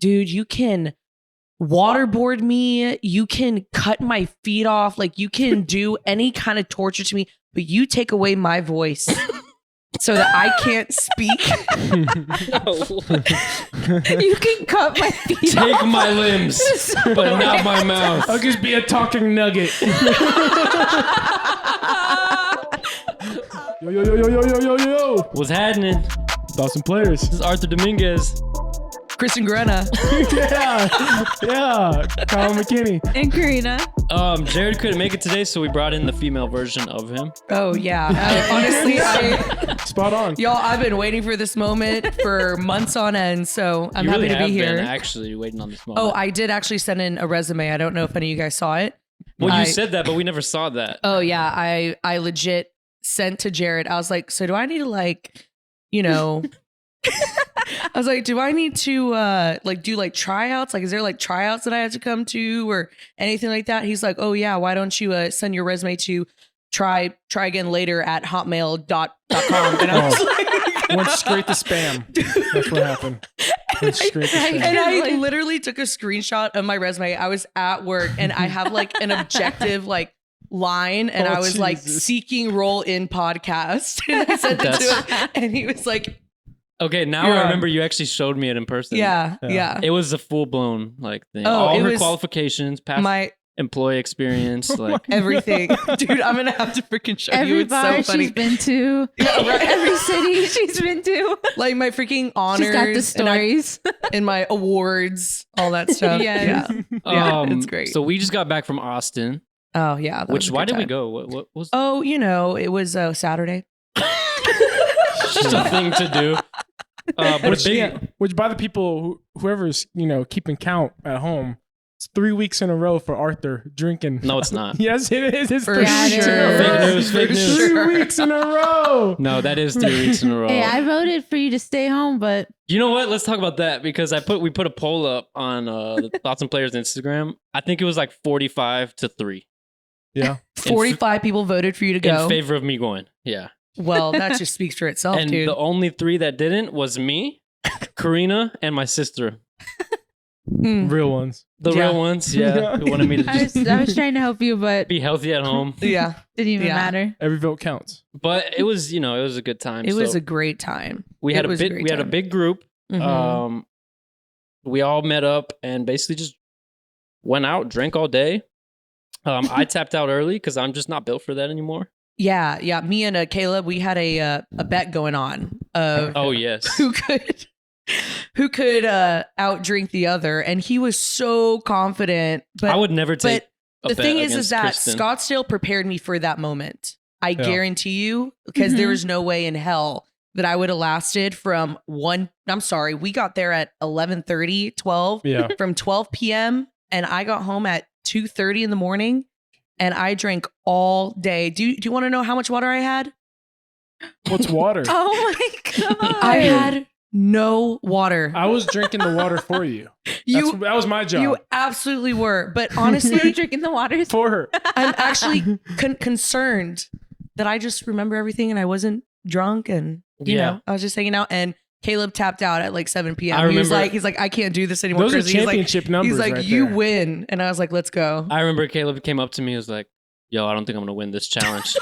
dude, you can waterboard me. You can cut my feet off. Like you can do any kind of torture to me, but you take away my voice so that I can't speak. You can cut my feet Take off. my limbs, but not my mouth. I'll just be a talking nugget. Yo. What's happening? Thoughts and players. This is Arthur Dominguez. Kristen Gorena. yeah. Kyle McKinney. And Gorena. Jared couldn't make it today, so we brought in the female version of him. Oh yeah. Honestly, Spot on. y'all, I've been waiting for this moment for months on end, so I'm You happy really to be have here. been actually waiting on this moment. Oh, I did actually send in a resume. I don't know if any of you guys saw it. well, you I- said that, but we never saw that. Oh yeah, I legit sent to Jared. I was like, so do I need to like, you know, I was like, do I need to like do like tryouts? Like, is there like tryouts that I have to come to or anything like that? He's like, oh yeah, why don't you send your resume to try again later at hotmail.com. And I was like, Went straight to spam. That's what happened. Went straight to spam. and I literally took a screenshot of my resume. I was at work and I have like an objective like line and Oh, I was like Jesus. seeking role in podcast. And I sent it to him and he was like, Okay, now You're I on. remember you actually showed me it in person. yeah. It was a full-blown like thing. Oh, All it her was qualifications, past my employee experience, like everything. Dude, I'm gonna have to freaking show Every you. It's bar so funny. she's been to. Yeah, right. Every city she's been to. Like my freaking honors She's got the stories. and my awards, all that stuff. Yes. Yeah. Yeah, it's great. So we just got back from Austin. Oh yeah. that was a Why good did we time. go? What was Oh, you know, it was Saturday. just a thing to do? But Which by the people, whoever's, keeping count at home, it's 3 weeks in a row for Arthur drinking. No, it's not. Yes, it is. It's For 3 Yeah, weeks it in a is. row. Fake news, fake For news. sure. 3 weeks in a row. No, that is 3 weeks in a row. Hey, I voted for you to stay home, but You know what? Let's talk about that because we put a poll up on the Thoughts and Players Instagram. I think it was like 45-3 Yeah. 45 people voted for you to go. in favor of me going. Yeah. Well, that just speaks for itself, And dude. the only 3 that didn't was me, Gorena, and my sister. Mm. Real ones. The Yeah. real ones, yeah. Who wanted me to I just was trying to help you, but be healthy at home. Yeah. didn't even Yeah. matter. Every vote counts. But it was, it was a good time. It was So a great time. we had it was a great we had a time. big group. Mhm. We all met up and basically just went out, drank all day. I tapped out early because I'm just not built for that anymore. Yeah. Me and Caleb, we had a bet going on of Oh yes. who could outdrink the other, and he was so confident. But I would never take. but a the bet thing is against that Kristen. Scottsdale prepared me for that moment. I Yeah. guarantee you, because there Mhm. was no way in hell that I would have lasted from we got there at 11:30, 12, Yeah. from 12 p.m. and I got home at 2:30 in the morning and I drank all day. Do you want to know how much water I had? What's water? Oh my god. I had no water. I was drinking the water for you. That was my job. You absolutely were. But You were honestly, drinking the waters. for her. I'm actually concerned that I just remember everything and I wasn't drunk and, you Yeah. know, I was just hanging out and Caleb tapped out at like 7 p.m. I He's remember- like, I can't do this anymore. Those are Kristen." He's like, championship numbers. He's like, right you there. win. And I was like, let's go. I remember Caleb came up to me. He was like, "Yo, I don't think I'm gonna win this challenge."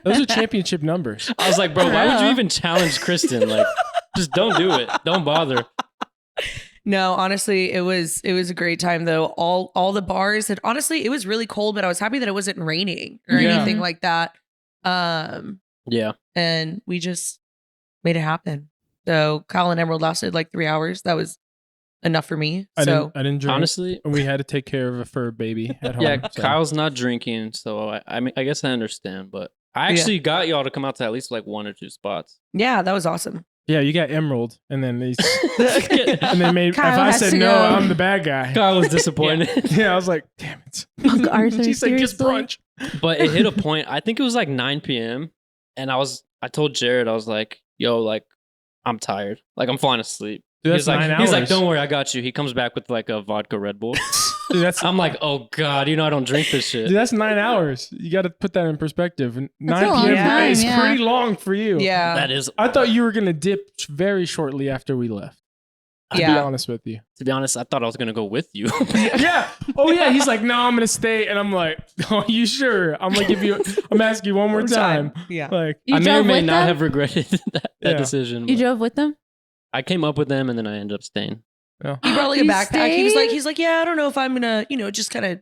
Those are championship numbers. I was like, "Bro, why would you Yeah. even challenge Kristen? Like, just don't do it. Don't bother." No, honestly, it was a great time though. All the bars and honestly, it was really cold, but I was happy that it wasn't raining or Yeah. anything like that. Yeah. And we just made it happen. So Kyle and Emerald lasted like 3 hours. That was enough for me. I So didn't drink. Honestly, And we had to take care of a fur baby at home. yeah. so. Kyle's not drinking, so I mean, I guess I understand. But I actually got y'all to come out to at least like 1 or 2 spots. yeah, that was awesome. Yeah, you got Emerald, and then they Kyle made. Kyle if I has said to no, go. I'm the bad guy. was disappointed. Yeah, I was like, damn it. Uncle Arthur, She said, "Get seriously? brunch." But it hit a point. I think it was like 9 p.m. And I told Jared, I was like, "Yo, like, I'm tired. Like, I'm falling asleep." Dude, that's He's like, 9 he's like, hours. "Don't worry, I got you." He comes back with like a vodka Red Bull. Dude, that's I'm like, "Oh God, I don't drink this shit." Dude, that's 9 hours. You got to put that in perspective. And That's 9 a long p.m. time, is yeah. pretty long for you. Yeah. That is I thought you were gonna dip very shortly after we left. To be Yeah. honest with you. To be honest, I thought I was gonna go with you. Yeah. Oh yeah. He's like, no, I'm gonna stay, and I'm like, oh, you sure? I'm gonna give you. I'm asking you one more time. Yeah. Like, You I may or drove may with not them? have regretted that Yeah. decision. You but drove with them? I came up with them and then I ended up staying. He brought like a You backpack. stayed? He's like, yeah, I don't know if I'm gonna, just kind of,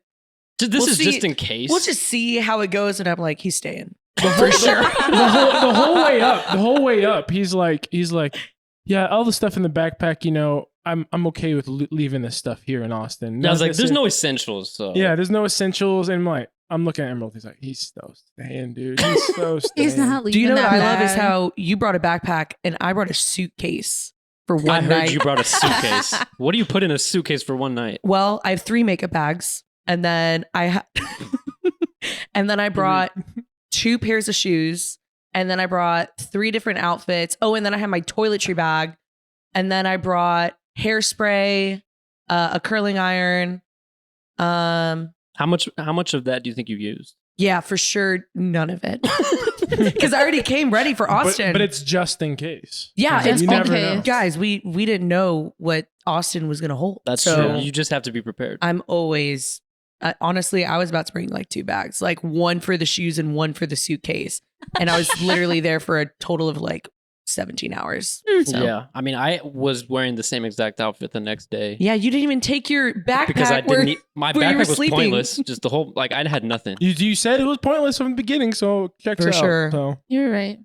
This We'll is see. just in case. we'll just see how it goes. And I'm like, he's staying. for sure. The whole way up, he's like, yeah, all the stuff in the backpack, I'm okay with leaving this stuff here in Austin. I was like, None of there's this- no essentials. So Yeah, there's no essentials, and I'm looking at Emerald. He's like, he's so staying, dude. He's so staying. He's not leaving. Do you know what that I love is bag. how you brought a backpack and I brought a suitcase for I one heard night. you brought a suitcase. What do you put in a suitcase for one night? Well, I have 3 makeup bags, and then and then I brought 2 pairs of shoes, and then I brought 3 different outfits. Oh, and then I had my toiletry bag, and then I brought hairspray, a curling iron. How much of that do you think you used? Yeah, for sure, none of it, because I already came ready for Austin. But it's just in case. Yeah, Like, it's you never okay. know. guys, we didn't know what Austin was gonna hold. That's so true. You just have to be prepared. I'm always, honestly, I was about to bring like 2 bags, like 1 for the shoes and 1 for the suitcase. And I was literally there for a total of like 17 hours. So, Yeah, I mean, I was wearing the same exact outfit the next day Yeah, you didn't even take your backpack. because I where- didn't. Need, my where you were backpack was sleeping. pointless. Just the whole I had nothing. You said it was pointless from the beginning, so checks For out. sure. So. You're right.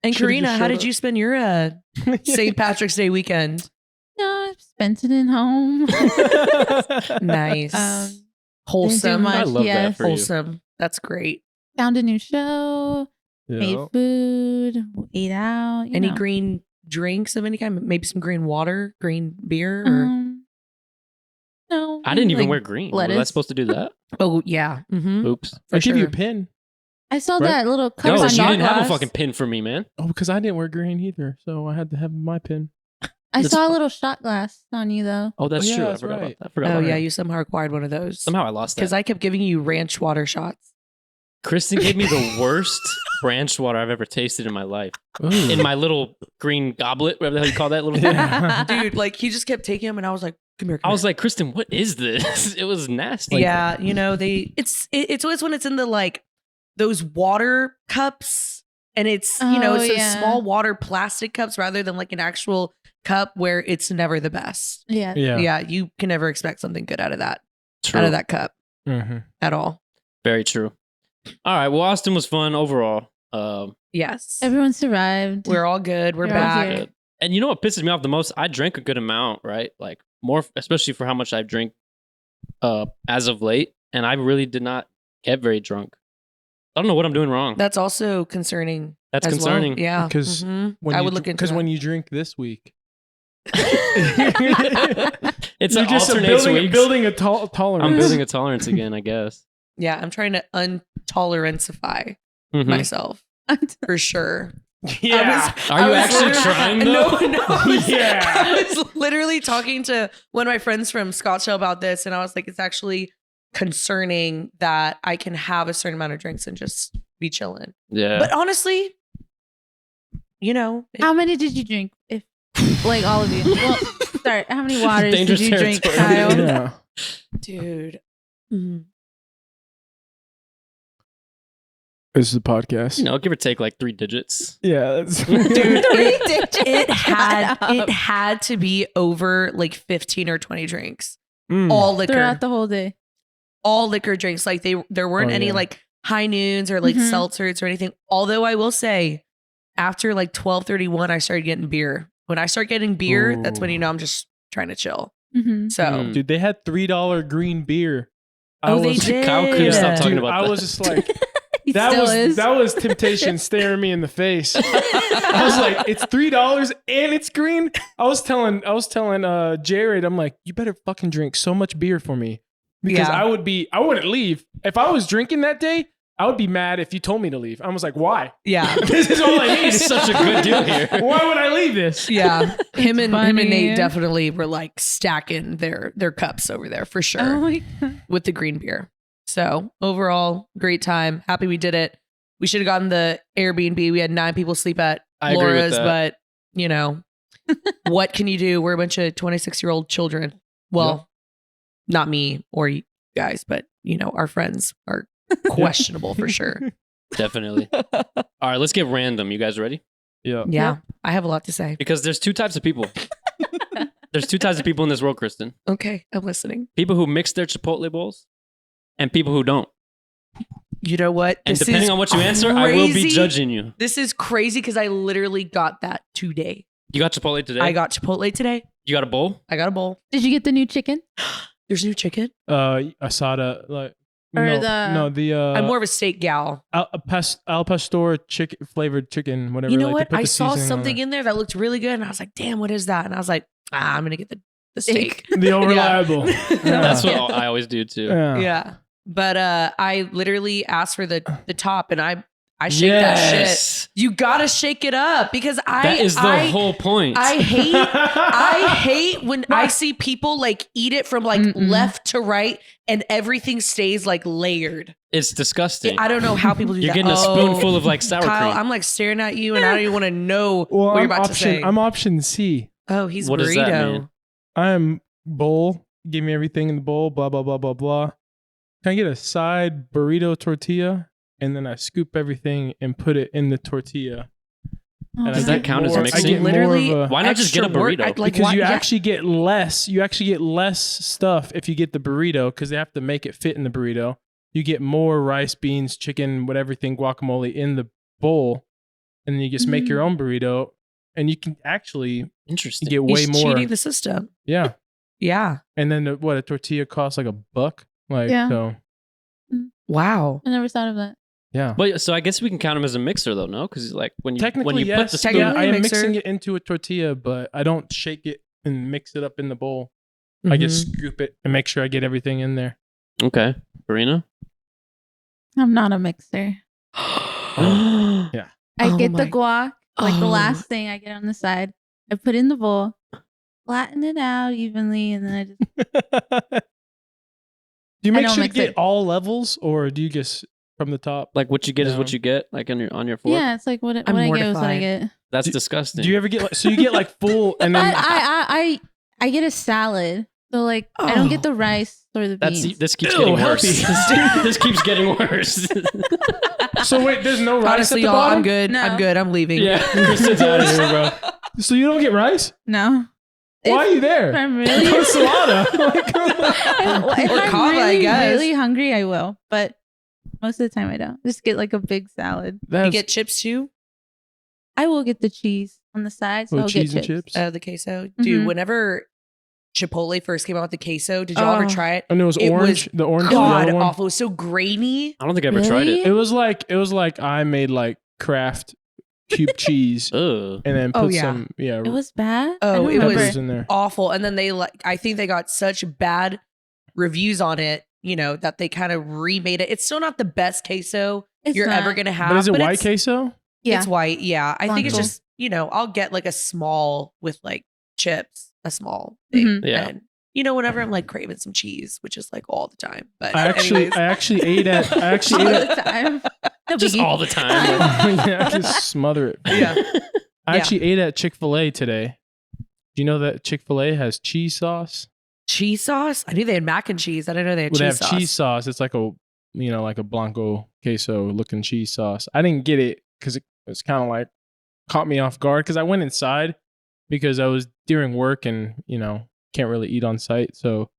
And Should've Karina, just how showed did up. you spend your St. Patrick's Day weekend? No, I've spent it in home. Nice. Wholesome. Wholesome. I love that Yes. for you. Wholesome. That's great. Found a new show. Yeah. Made food. Ate out. Any green drinks of any kind? Maybe some green water, green beer? Or... No. I didn't even like wear green. Was I lettuce. supposed to do that? Oh, yeah. Mm-hmm. Oops. For I give you sure. a pin. I saw Right? that little cup No, on you shot didn't have a glass. fucking pin for me, man. Oh, because I didn't wear green either, so I had to have my pin. I That's saw a fu- little shot glass on you though. Oh, that's Oh, yeah, true. that's I forgot right. about that. I forgot Oh, about yeah. that. You somehow acquired one of those. Somehow I lost that. Because I kept giving you ranch water shots. Kristen gave me the worst branch water I've ever tasted in my life. Ooh. In my little green goblet, whatever the hell you call that little thing. Yeah. Dude, like he just kept taking them and I was like, come here. I was like, Kristen, what is this? It was nasty. yeah, it's always when it's in the like those water cups and it's, Oh, it's those yeah. small water plastic cups rather than like an actual cup where it's never the best. Yeah. Yeah. Yeah, you can never expect something good out of that True. cup Mm-hmm. at all. Very true. All right. Well, Austin was fun overall. Yes. Everyone survived. We're all good. We're You're all back. here. good. And you know what pisses me off the most? I drank a good amount, right? Like more, especially for how much I drink as of late. And I really did not get very drunk. I don't know what I'm doing wrong. That's also concerning. That's as well. concerning. Yeah. 'Cause Mhm. When I you would look into because that. when you drink this week, It's you're an just alternates building, weeks. building a tolerance. I'm building a tolerance again, I guess. Yeah, I'm trying to untolerancify Mhm. myself for sure. Yeah. Are you I was actually literally- trying No, though? no. I was, Yeah. I was literally talking to one of my friends from Scottsdale about this, and I was like, it's actually concerning that I can have a certain amount of drinks and just be chilling. Yeah. But honestly, How many did you drink? If like all of you. Well, sorry. How many waters Dangerous did you drink, territory. Kyle? Yeah. dude. This is the podcast. Give or take like 3 digits. Yeah. That's Dude, digits. it Shut up. had to be over like 15 or 20 drinks. Mm. All liquor. Throughout the whole day. All liquor drinks. Like there weren't Oh, any yeah. like high noons or like Mhm. seltzers or anything. Although I will say, after like 12:31, I started getting beer. When I start getting beer, that's when Ooh. I'm just trying to chill. Mm-hmm. So Mm. Dude, they had $3 green beer. oh, they did. Kyle couldn't stop talking Dude, about I that. was just like, He that still was is. that was temptation staring me in the face. I was like, it's $3 and it's green. I was telling Jared, I'm like, you better fucking drink so much beer for me. Because Yeah. I wouldn't leave. If I was drinking that day, I would be mad if you told me to leave. I was like, why? Yeah. This is all I need. It's such a good deal here. Why would I leave this? Yeah. him and funny. Nate definitely were like stacking their cups over there for sure Oh my god. with the green beer. So overall, great time. Happy we did it. We should have gotten the Airbnb. We had 9 people sleep at I agree with Laura's, that. but what can you do? We're a bunch of 26-year-old children. Well, not me or you guys, but our friends are questionable for sure. Definitely. All right, let's get random. You guys ready? Yeah. Yeah, I have a lot to say. Because there's two types of people. There's two types of people in this world, Kristen. Okay, I'm listening. People who mix their Chipotle bowls and people who don't. You know what? And depending on what you answer, I will be judging you. This is crazy because I literally got that today. You got Chipotle today? I got Chipotle today. You got a bowl? I got a bowl. Did you get the new chicken? There's new chicken. Asada, like Or I'm more of a steak gal. al pastor chicken flavored chicken, whatever. You know like, what? they put I the saw seasoning on something there. in there that looked really good, and I was like, "Damn, what is that?" And I was like, "I'm gonna get the steak." The old reliable. That's what I always do too. Yeah. But I literally asked for the top, and I shake that shit. You gotta shake it up because that is the whole point. I hate when I see people like eat it from like left to right and everything stays like layered. It's disgusting. I don't know how people do You're that. getting a spoonful of like sour Kyle, cream. I'm like staring at you and I don't even want to know what you're about to say. I'm option C. Oh, he's What does that burrito. mean? I'm bowl. Give me everything in the bowl. Blah blah blah blah blah. Can I get a side burrito tortilla? And then I scoop everything and put it in the tortilla. Oh, Does that count as I mixing? get Literally, more of a, Why not just get a extra work. burrito? I'd like, because why- you yeah. actually get less. You actually get less stuff if you get the burrito because they have to make it fit in the burrito. You get more rice, beans, chicken, everything, guacamole in the bowl, and then you just make your own burrito, and you can actually Interesting. get way He's more. cheating the system. Yeah, Yeah. and then a tortilla costs like $1. Like Yeah. so, Wow. I never thought of that. yeah. But so I guess we can count them as a mixer though, no? Because like when you Technically, put the yes. spoon, Yeah, I am mixer. mixing it into a tortilla, but I don't shake it and mix it up in the bowl. I just scoop it and make sure I get everything in there. Okay, Gorena. I'm not a mixer. Yeah. I Oh get the my- guac, like the Oh. last thing I get on the side. I put in the bowl, flatten it out evenly, and then I just Do you I make don't sure to mix get it. all levels, or do you just from the top? Like what you get is No. what you get, like on your fork. yeah, it's like what I get is what I mortified. get. That's disgusting. Do you ever get like so you get like full and But then I get a salad, so like I don't Oh. get the rice or the beans. This keeps Ew, getting worse. healthy. This keeps getting worse. so wait, there's no rice Honestly, at the y'all, bottom? I'm good. No. I'm good. I'm leaving. yeah, Kristen's out of here, bro. So you don't get rice? No. Why are you If there? I'm really, Put salada. Like, come on. if Or I'm kava, I really, guess. really hungry, I will. But most of the time, I don't. Just get like a big salad. You That's get chips too? I will get the cheese on the side, so oh, I'll cheese get and chips. chips. The queso. Dude, Mhm. whenever Chipotle first came out with the queso, did y'all ever Oh. try it? And it was it orange. was The orange God yellow one. awful. It was so grainy. I don't think I ever tried it. It was like I made like Kraft cube cheese Ugh. and then Oh, put yeah. some It was bad. Oh, I don't it was- remember. peppers in there. Awful. And then I think they got such bad reviews on it, that they kind of remade it. It's still not the best queso It's you're not. ever going to have. But is it white it's, queso? Yeah. It's white. Yeah. I think it's Blanco. just, I'll get like a small with like chips, a small thing. Mhm. Yeah. And, whenever I'm like craving some cheese, which is like all the time. But I actually ate at all I the time. No Just biggie. all the time. yeah, I just smother it. yeah. I Yeah. actually ate at Chick-fil-A today. Do you know that Chick-fil-A has cheese sauce? Cheese sauce? I knew they had mac and cheese. I didn't know they had Well, they cheese have sauce. cheese sauce. It's like a Blanco queso looking cheese sauce. I didn't get it because it was kind of like caught me off guard because I went inside because I was during work and can't really eat on site. So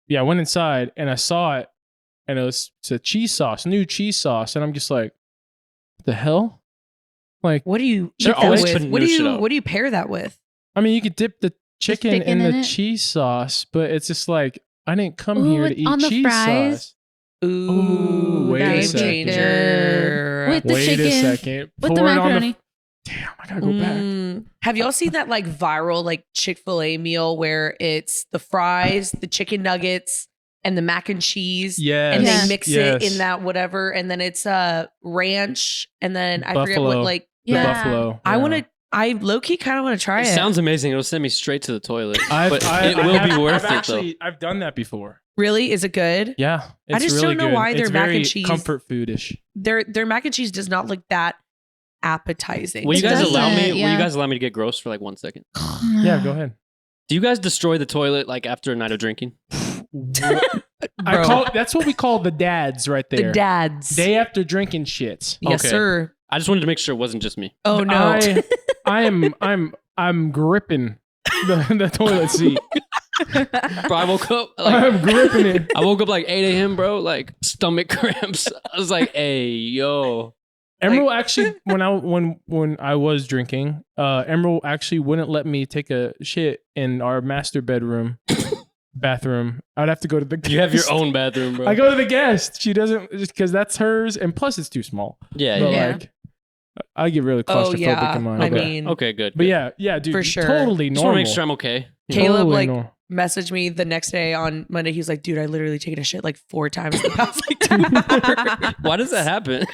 yeah, I went inside and I saw it and it's a cheese sauce, new cheese sauce, and I'm just like, what the hell? Like, What do you They're eat that always with? putting What do new shit you out. what do you pair that with? I mean, you could dip the chicken chicken in in the it? cheese sauce, but it's just like I didn't come Ooh, here to eat on the cheese fries? sauce. Ooh, wait a game second. changer. With the Wait chicken, a second. with the Pour it on macaroni. Damn, I gotta go back. Have y'all seen that like viral like Chick-fil-A meal where it's the fries, the chicken nuggets, and the mac and cheese? Yes. And Yes. they mix it in that whatever, and then it's ranch, and then I forget what Buffalo. like The Yeah. buffalo. I yeah. want to. I low key kind of want to try It it. sounds amazing. It'll send me straight to the toilet. I've, but I, it I will have- be worth I've it actually, I've done that before. Really, is it good? Yeah, it's just really don't know good. why their it's mac and very cheese- comfort foodish. Their mac and cheese does not look that appetizing. Will you It guys allow doesn't, me? Will yeah. you guys allow me to get gross for like 1 second? Yeah, go ahead. Do you guys destroy the toilet like after a night of drinking? Bro. That's what we call the dads right there. The dads. Day after drinking shits. Yes, Okay. sir. I just wanted to make sure it wasn't just me. Oh no. I'm gripping the toilet seat. Bro, I woke up I'm gripping it. I woke up like 8 a.m., bro, like stomach cramps. I was like, hey, yo. Emerald actually, when I was drinking, Emerald actually wouldn't let me take a shit in our master bathroom. I'd have to go to the guest. You have your own bathroom, bro. I go to the guest. She doesn't, just because that's hers, and plus it's too small. Yeah, But yeah. like, I get really Oh claustrophobic yeah. in mine. I but- mean, Okay, good. but good. yeah, dude, For sure. totally Just want normal. to make sure I'm okay. Caleb, Totally like, normal. messaged me the next day on Monday. He was like, dude, I literally taken a shit like 4 times in the past like 2 hours. Why does that happen?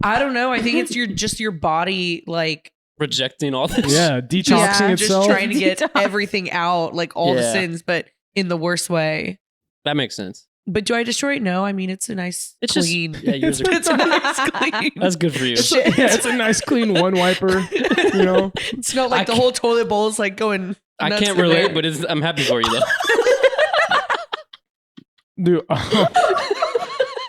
I don't know. I think it's your body like Rejecting all this? Yeah, detoxing Yeah, just itself. trying to get Detox. everything out, like all the Yeah. sins, but in the worst way. That makes sense. But do I destroy it? No. I mean, it's a nice It's just- clean. yeah, yours are- it's a nice clean. That's good for you. Shit. Yeah, it's a nice clean one wiper. You know, It's not like I the whole toilet bowl is like going. I nuts can't in relate, there. but I'm happy for you, though. dude.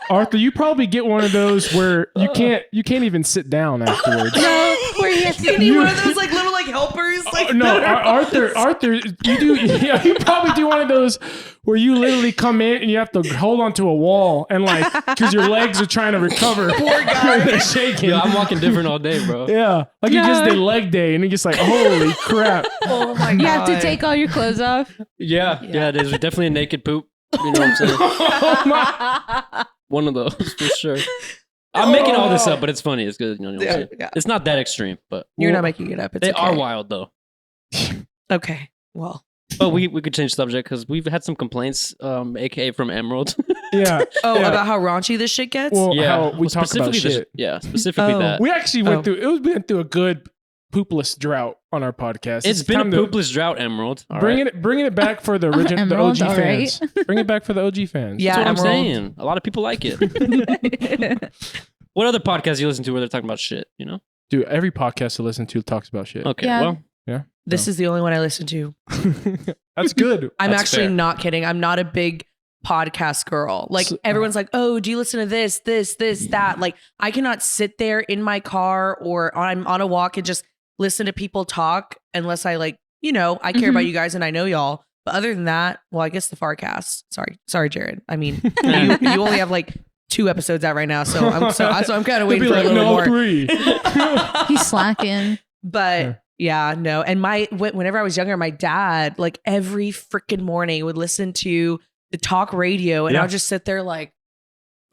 Arthur, you probably get one of those where you can't even sit down afterwards. No, where you have You to need one of those like little like helpers. Like No, that are- Arthur, you do. Yeah, you probably do one of those where you literally come in and you have to hold onto a wall and like because your legs are trying to recover. Poor guy. They're shaking. Yo, I'm walking different all day, bro. Yeah, like you just No. did leg day and you're just like, holy crap. Oh my god. You have to take all your clothes off. Yeah, there's definitely a naked poop. You know what I'm saying? Oh my. One of those, for sure. I'm making all this up, but it's funny. It's good. You know what I'm Yeah, saying? yeah. It's not that extreme, but You're not making it up. It's they okay. are wild, though. Okay. Well. But we could change the subject because we've had some complaints, aka from Emerald. Yeah. Oh, Yeah. about how raunchy this shit gets. Well, how we Well, talk about specifically the shit. yeah, specifically Oh. that. We actually Oh. went through a good poopless drought on our podcast. It's been a time to poopless drought, Emerald. All bringing right? it back for the original the Emerald, OG all fans. right. Bring it back for the OG fans. Yeah. That's what I'm Emerald. saying. A lot of people like it. What other podcasts you listen to where they're talking about shit, you know? Dude, every podcast I listen to talks about shit. Okay, Yeah. well, This is the only one I listen to. That's good. I'm That's actually fair. not kidding. I'm not a big podcast girl. Like So- everyone's like, "Oh, do you listen to this, that?" Like I cannot sit there in my car or I'm on a walk and just listen to people talk unless I like, I care about you guys and I know y'all. But other than that, well, I guess the Farcast. Sorry, Jared. I mean, you only have like 2 episodes out right now, so I'm kind of They'll waiting be for like, a little no, more. 3. He's slacking. But yeah, no. And whenever I was younger, my dad, like every freaking morning, would listen to the talk radio, and Yeah. I'll just sit there like,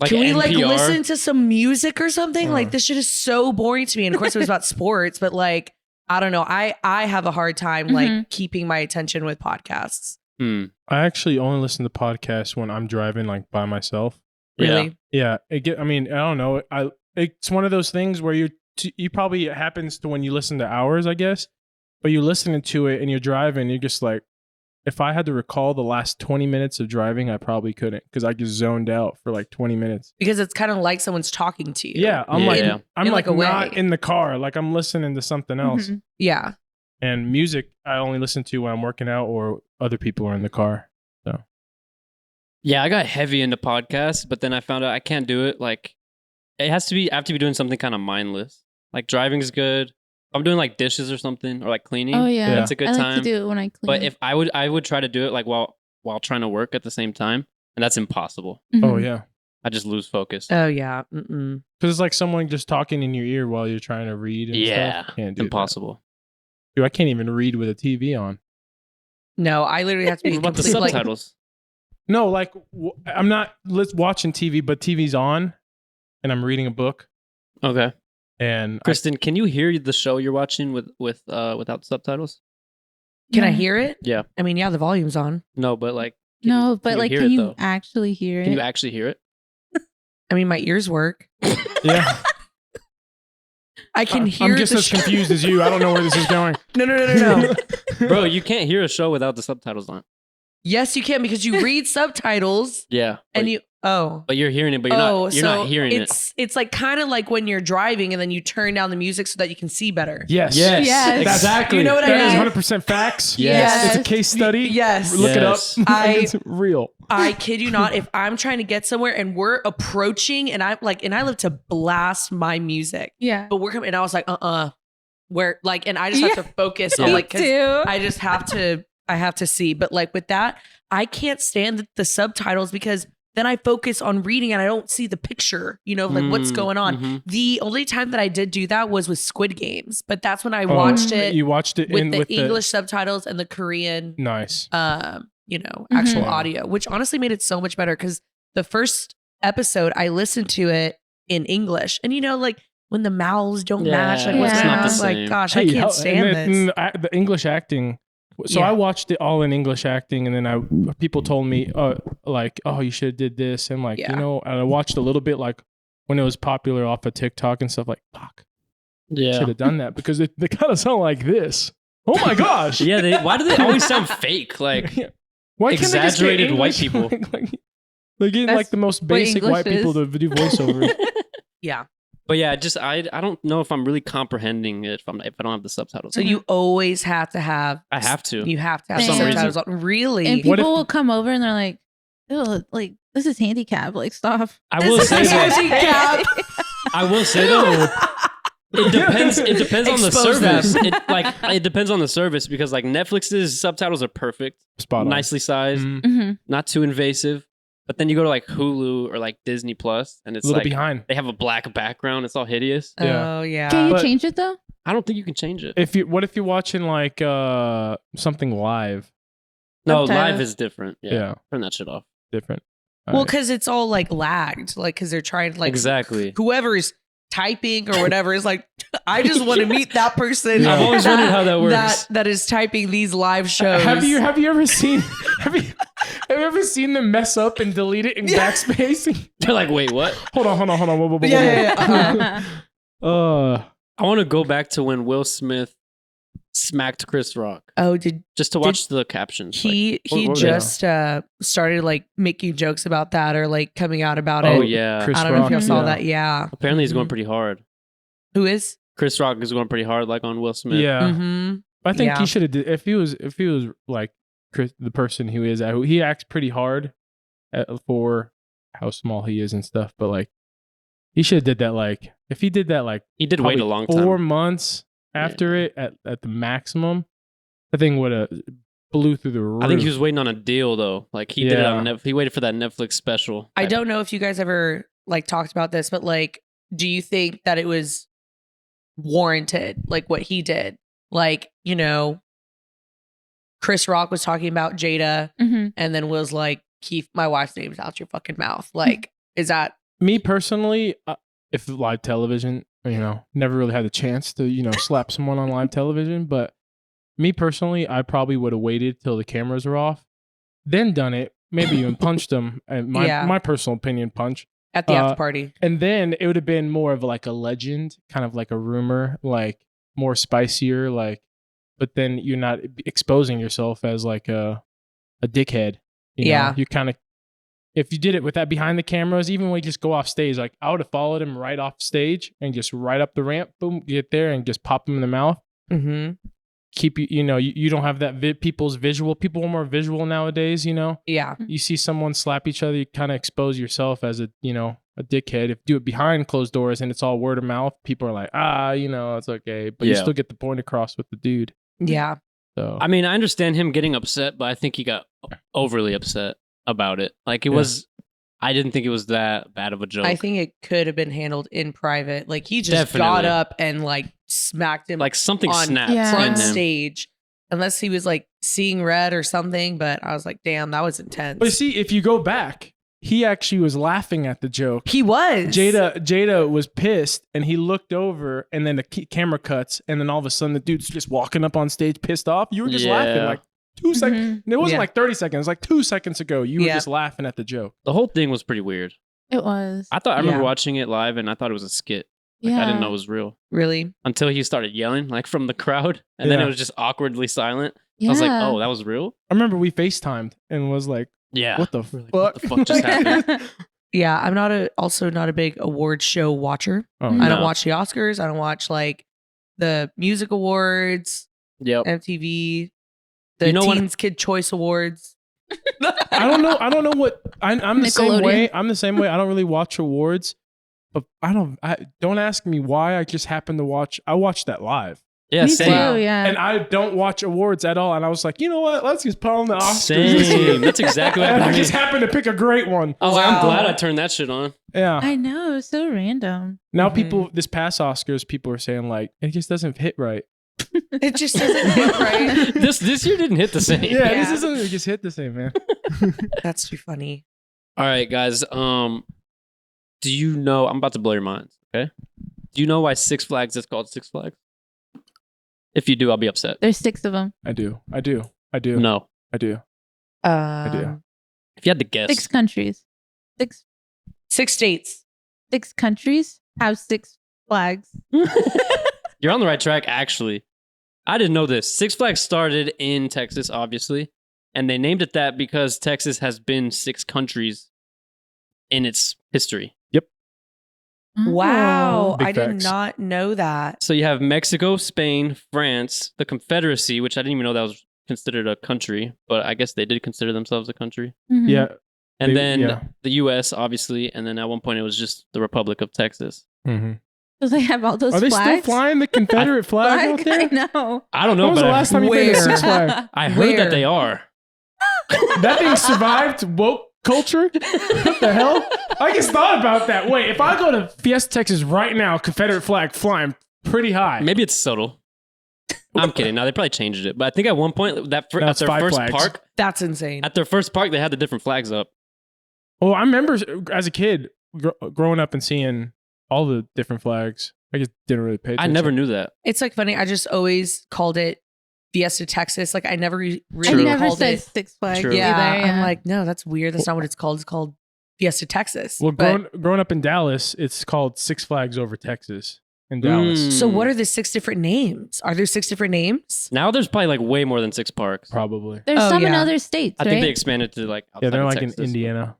like can we like NPR? listen to some music or something? Uh. Like this shit is so boring to me. And of course, it was about sports, but like I don't know. I have a hard time like keeping my attention with podcasts. Hmm. I actually only listen to podcasts when I'm driving like by myself. Really? Yeah, I don't know. It's one of those things where you probably it happens to when you listen to hours, I guess. But you're listening to it and you're driving, you're just like, if I had to recall the last 20 minutes of driving, I probably couldn't because I just zoned out for like 20 minutes. Because it's kind of like someone's talking to you. Yeah, I'm Yeah, like yeah. I'm In, like like, a not way. in the car, like I'm listening to something else. Mhm. Yeah. And music, I only listen to when I'm working out or other people are in the car. Yeah, I got heavy into podcasts, but then I found out I can't do it. Like, I have to be doing something kind of mindless. Like, driving is good. I'm doing like dishes or something, or like cleaning. Oh yeah, That's a good I like time. to do it when I clean. But if I would try to do it like while trying to work at the same time, and that's impossible. Mhm. Oh yeah. I just lose focus. Oh yeah. Mm-mm. Because it's like someone just talking in your ear while you're trying to read and Yeah, stuff. Can't it's do that. impossible. Dude, I can't even read with a TV on. No, I literally have to be What about the complete, like, subtitles? No, like I'm not watching TV, but TV's on, and I'm reading a book. Okay, And Kristen, can you hear the show you're watching without subtitles? Can I Yeah. hear it? Yeah. I mean, yeah, the volume's on. No, but like No, but like, hear can it, you though? actually hear it? Can you actually hear it? I mean, my ears work. yeah, I can hear I'm just the as show. confused as you. I don't know where this is going. No. Bro, you can't hear a show without the subtitles on. Yes, you can because you read subtitles Yeah, and but you. Oh. but you're hearing it, but you're not hearing it. It's like kind of like when you're driving and then you turn down the music so that you can see better. Yes. Yes. Exactly. You know what I That mean? is 100% facts. Yes. It's a case study. Yes. Look Yes. it up. It's real. I kid you not. If I'm trying to get somewhere and we're approaching and I live to blast my music, Yeah. but we're coming and I was like, where like, and I just have to focus on Yeah. like, 'cause I just have to see. But like with that, I can't stand the subtitles because then I focus on reading and I don't see the picture, like what's going on. Mhm. The only time that I did do that was with Squid Games, but that's when I watched it You watched it with the English subtitles and the Korean, Nice. actual Mhm. audio, which honestly made it so much better because the first episode I listened to it in English, and like when the mouths don't match, like Yeah. what's It's going not on, the I was like, same. gosh, I can't stand this. The English acting. So Yeah. I watched it all in English acting, and then people told me, oh, you should have did this, and like, Yeah. and I watched a little bit, like when it was popular off of TikTok and stuff. Like, fuck, Yeah. should have done that because they kind of sound like this. Oh my gosh. Yeah. Why do they always sound fake? Like, Yeah. Why can't they just get exaggerated white English? people. They're getting That's like the most what basic English white people is. to do voiceovers. Yeah. but yeah, I don't know if I'm really comprehending it if I don't have the subtitles. So you always have to have. I have to. You have to have For some subtitles on. Really? And What people if- will come over and they're like, "Oh, like this is handicap. Like stop." I will This say is that. handicap. I will say though. It depends. It depends on the Expose them. service. It depends on the service because like Netflix's subtitles are perfect, Spot on. nicely sized, Mhm. Mm-hmm. not too invasive. But then you go to like Hulu or like Disney Plus, and it's A little like behind. they have a black background. It's all hideous. Yeah. Oh yeah. Can you But- change it though? I don't think you can change it. What if you're watching like something live? No, Subtitles. live is different. Yeah. Turn that shit off. Different. Well, Alright. because it's all like lagged, like because they're trying to like Exactly. whoever is typing or whatever is like, I just want to meet that person. Yeah. I've always wondered how that works. That is typing these live shows. Have you ever seen have you ever seen them mess up and delete it in backspace? They're like, wait, what? Hold on. Whoa. Yeah. I want to go back to when Will Smith smacked Chris Rock Oh, did just to watch the captions. he what- just started like making jokes about that or like coming out about oh it? yeah. Chris I don't know if Rock, y'all saw yeah. that. Yeah. Apparently he's going Mhm. pretty hard. Who is? Chris Rock is going pretty hard, like on Will Smith. Yeah. Mm-hmm. I think Yeah. he should have if he was like the person who is he acts pretty hard for how small he is and stuff, but like he should have did that like if he did that like He did wait probably a long 4 time. months after it at the maximum, the thing would have blew through the roof. I think he was waiting on a deal though. Like he did it Yeah. on Netflix. He waited for that Netflix special. I don't know if you guys ever like talked about this, but like, do you think that it was warranted, like what he did? Like, Chris Rock was talking about Jada Mm-hmm. and then was like, keep my wife's names out your fucking mouth. Like, is that Me personally, if live television, never really had the chance to, slap someone on live television. But me personally, I probably would have waited till the cameras are off, then done it. Maybe even punched them. And my personal opinion, punch. at the after party? And then it would have been more of like a legend, kind of like a rumor, like more spicier, like. But then you're not exposing yourself as like a dickhead. Yeah. You kind of. If you did it with that behind the cameras, even when you just go off stage, like I would have followed him right off stage and just right up the ramp, boom, get there and just pop him in the mouth. Mm-hmm. Keep you don't have that people's visual. People are more visual nowadays. Yeah. You see someone slap each other, you kind of expose yourself as a dickhead. If you do it behind closed doors and it's all word of mouth, people are like, it's okay, but you Yeah. still get the point across with the dude. Yeah. So I mean, I understand him getting upset, but I think he got overly upset about it. Like it Yeah. was. I didn't think it was that bad of a joke. I think it could have been handled in private. Like he just got Definitely. up and like smacked him like something on snapped Yeah. in front him. stage. Unless he was like seeing red or something, but I was like, damn, that was intense. but see, if you go back, he actually was laughing at the joke. He was. Jada was pissed and he looked over and then the camera cuts and then all of a sudden the dude's just walking up on stage pissed off. You were just laughing Yeah. like 2 seconds. Mm-hmm. It wasn't Yeah. like 30 seconds. It was like 2 seconds ago. You were Yeah. just laughing at the joke. The whole thing was pretty weird. It was. I remember Yeah. watching it live and I thought it was a skit. Like, I didn't know it was real Really? until he started yelling like from the crowd, and then Yeah. it was just awkwardly silent. Yeah. I was like, "Oh, that was real." I remember we FaceTimed and was like, Yeah. what the We're like, fuck? what the fuck just happened? Yeah, I'm also not a big award show watcher. Oh, I don't No. watch the Oscars. I don't watch like the music awards, Yep. MTV, the You know what- Teens Kid Choice Awards. I don't know what I'm the same Nickelodeon. way. I'm the same way. I don't really watch awards, but I don't ask me why. I just happen to watch. I watched that live, Yeah, Me same. too, yeah. and I don't watch awards at all. And I was like, you know what? Let's just put on the Oscars. this year. Same. That's exactly what And I happened to just me. happened to pick a great one. I was like, I'm Wow. glad I turned that shit on. Yeah. I know, it was so random. Now Mhm. people, this past Oscars, people are saying like it just doesn't hit right. It just doesn't hit right. This year didn't hit the same. Yeah, Yeah. this doesn't it just hit the same, man. That's too funny. All right, guys. Do you know? I'm about to blow your minds. Okay. Do you know why Six Flags is called Six Flags? If you do, I'll be upset. There's 6 of them. I do. No. I do. If you had to guess. 6 countries. 6 states. 6 countries have 6 flags. You're on the right track, actually. I didn't know this. Six Flags started in Texas, obviously, and they named it that because Texas has been 6 countries in its history. Wow. Big I did facts. not know that. So you have Mexico, Spain, France, the Confederacy, which I didn't even know that was considered a country, but I guess they did consider themselves a country. Mhm. Yeah. And They- then yeah. the U.S., obviously, and then at one point it was just the Republic of Texas. Mm-hmm. So they have all those Are they flags. still flying the Confederate flag out I there? know. I don't know, When was but the last time you been to Where? Six Flags? I heard Where? that they are. That thing survived woke culture? What the hell? I just thought about that. Wait, if I go to Fiesta, Texas right now, Confederate flag flying pretty high. Maybe it's subtle. I'm kidding. No, they probably changed it. But I think at one point No, at it's their 5 first flags. park, That's insane. they had the different flags up. Oh, I remember as a kid growing up and seeing all the different flags. I just didn't really pay I attention. never knew that. It's like funny. I just always called it Fiesta Texas. Like I never I really never called said it. 6 flags True. either. Yeah, Yeah. I'm like, no, that's weird. That's not what it's called. It's called Fiesta Texas. Well, But- growing up in Dallas, it's called Six Flags Over Texas in Dallas. Mm. so what are the 6 different names? Are there 6 different names? Now there's probably like way more than 6 parks. Probably. There's Oh, some in yeah. other states, I right? think they expanded to like Yeah, outside they're of like Texas. in Indiana.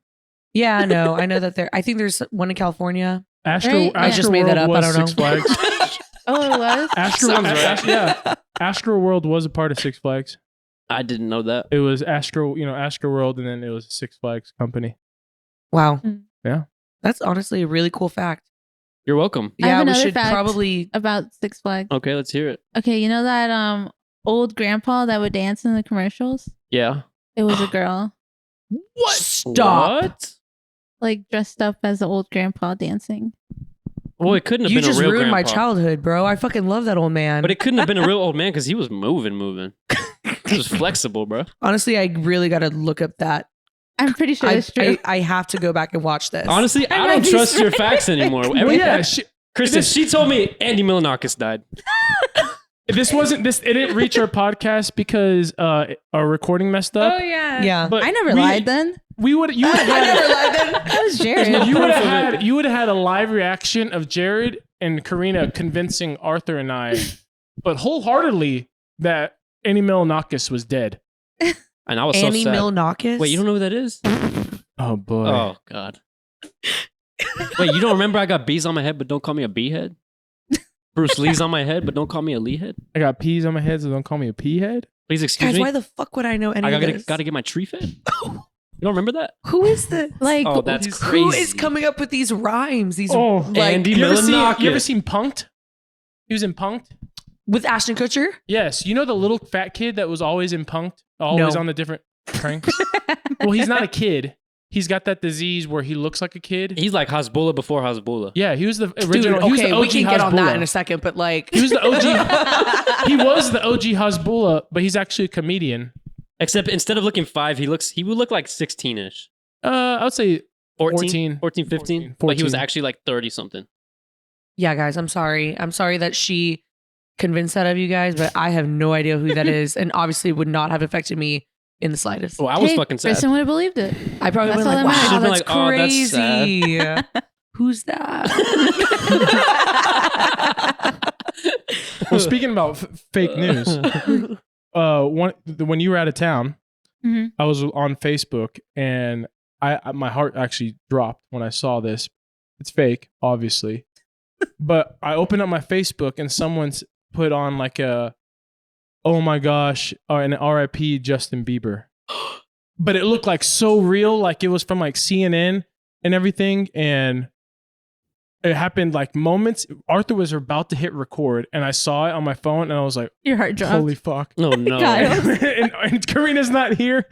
Yeah, I know. I know that I think there's one in California. Astro, Right? I just made that Astroworld up. I was don't Six know. Flags. Oh, it was? Sounds right. Yeah. Astro World was a part of Six Flags. I didn't know that. It was Astro World, and then it was a Six Flags company. Wow. Mm. Yeah. That's honestly a really cool fact. You're welcome. I have Yeah, we another should fact. probably. About 6 flags. Okay, let's hear it. Okay, you know that old grandpa that would dance in the commercials? Yeah. It was a girl, What? Stop. What? like dressed up as an old grandpa dancing. Well, it couldn't have You been just a real ruined my grandpa. childhood, bro. I fucking love that old man. But it couldn't have been a real old man because he was moving. He was flexible, bro. Honestly, I really got to look up that. I'm pretty sure it's true. I have to go back and watch this. Honestly, I I might don't be trust your straight. facts anymore. Well, Every- yeah, Kristen, she told me Andy Milonakis died. it didn't reach our podcast because our recording messed up. yeah. Yeah. But I never we- lied then. You would have I never had lied then. That was Jared. no you would proof of have it. had a live reaction of Jared and Karina convincing Arthur and I, but wholeheartedly that Annie Milonakis was dead. And I was Annie so sad. Milonakis. Wait, you don't know who that is? Oh boy. Oh, God. Wait, you don't remember I got bees on my head, but don't call me a bee head? Bruce Lee's on my head, but don't call me a Lee head? I got peas on my head, so don't call me a pea head. Please excuse Guys, me. why the fuck would I know any I of gotta, this? gotta get my tree fed? You don't remember that? Who is this? Like, Oh, that's crazy. Who is coming up with these rhymes? These Oh, like Andy You ever Milonakis. seen Punked? He was in Punked. with Ashton Kutcher? Yes, you know the little fat kid that was always in Punked, always No. on the different pranks. Well, he's not a kid. He's got that disease where he looks like a kid. He's like Hasbulla before Hasbulla. Yeah, he was the Dude, original. he was okay, the OG we can get on that Hasbulla. in a second, but like He was the OG. He was the OG Hasbulla, but he's actually a comedian. Except instead of looking 5, he would look like 16-ish. I would say 14, 14, 15. But he was 14. actually like 30 something. yeah, guys, I'm sorry. I'm sorry that she convinced that of you guys, but I have no idea who that is, and obviously would not have affected me in the slightest. Well, I was hey, fucking sad. Kristen would have believed it. I probably That's would have all like, that wow, matters. that's Should've been like, oh, that's crazy. Who's that? Well, speaking about fake news, when you were out of town, Mhm. I was on Facebook and my heart actually dropped when I saw this. It's fake, obviously. But I opened up my Facebook and someone's put on like a, oh my gosh, an RIP Justin Bieber. But it looked like so real, like it was from like CNN and everything. And it happened like moments. Arthur was about to hit record and I saw it on my phone and I was like, Your heart dropped. holy fuck. Oh no. and Karena's not here.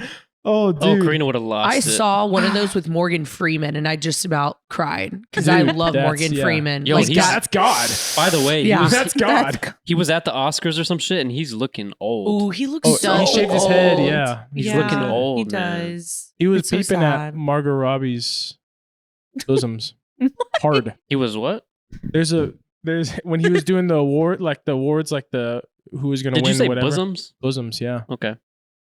Oh, dude. Oh, Gorena would have lost I it. saw one of those with Morgan Freeman, and I just about cried because I Dude, love that's- Morgan yeah. Freeman. Yo, like he's- That's God. By the way, Yeah. That's God. he was at the Oscars or some shit, and he's looking old. Ooh, he looks Oh, so he shaved his head. old. Yeah. He's looking old, He man. does. He was It's so peeping at sad. Margot Robbie's bosoms hard. He was what? There's when he was doing the awards, like the who was gonna Did win you say whatever. bosoms? Yeah. Okay,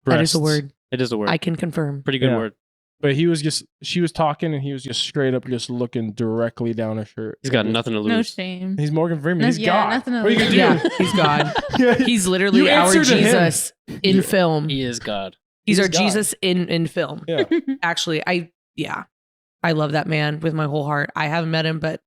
That is a Breasts. word. it is a word. I can confirm. Pretty good Yeah. word. But she was talking and he was just straight up just looking directly down her shirt. He's got nothing to lose. No shame. He's Morgan Freeman. He's Yeah, God. nothing to What are you gonna lose. do? Yeah, he's God. Yeah. He's literally You our answer to him. Jesus in film. He is God. He's our He's God. Jesus in film. Yeah. Actually, I love that man with my whole heart. I haven't met him, but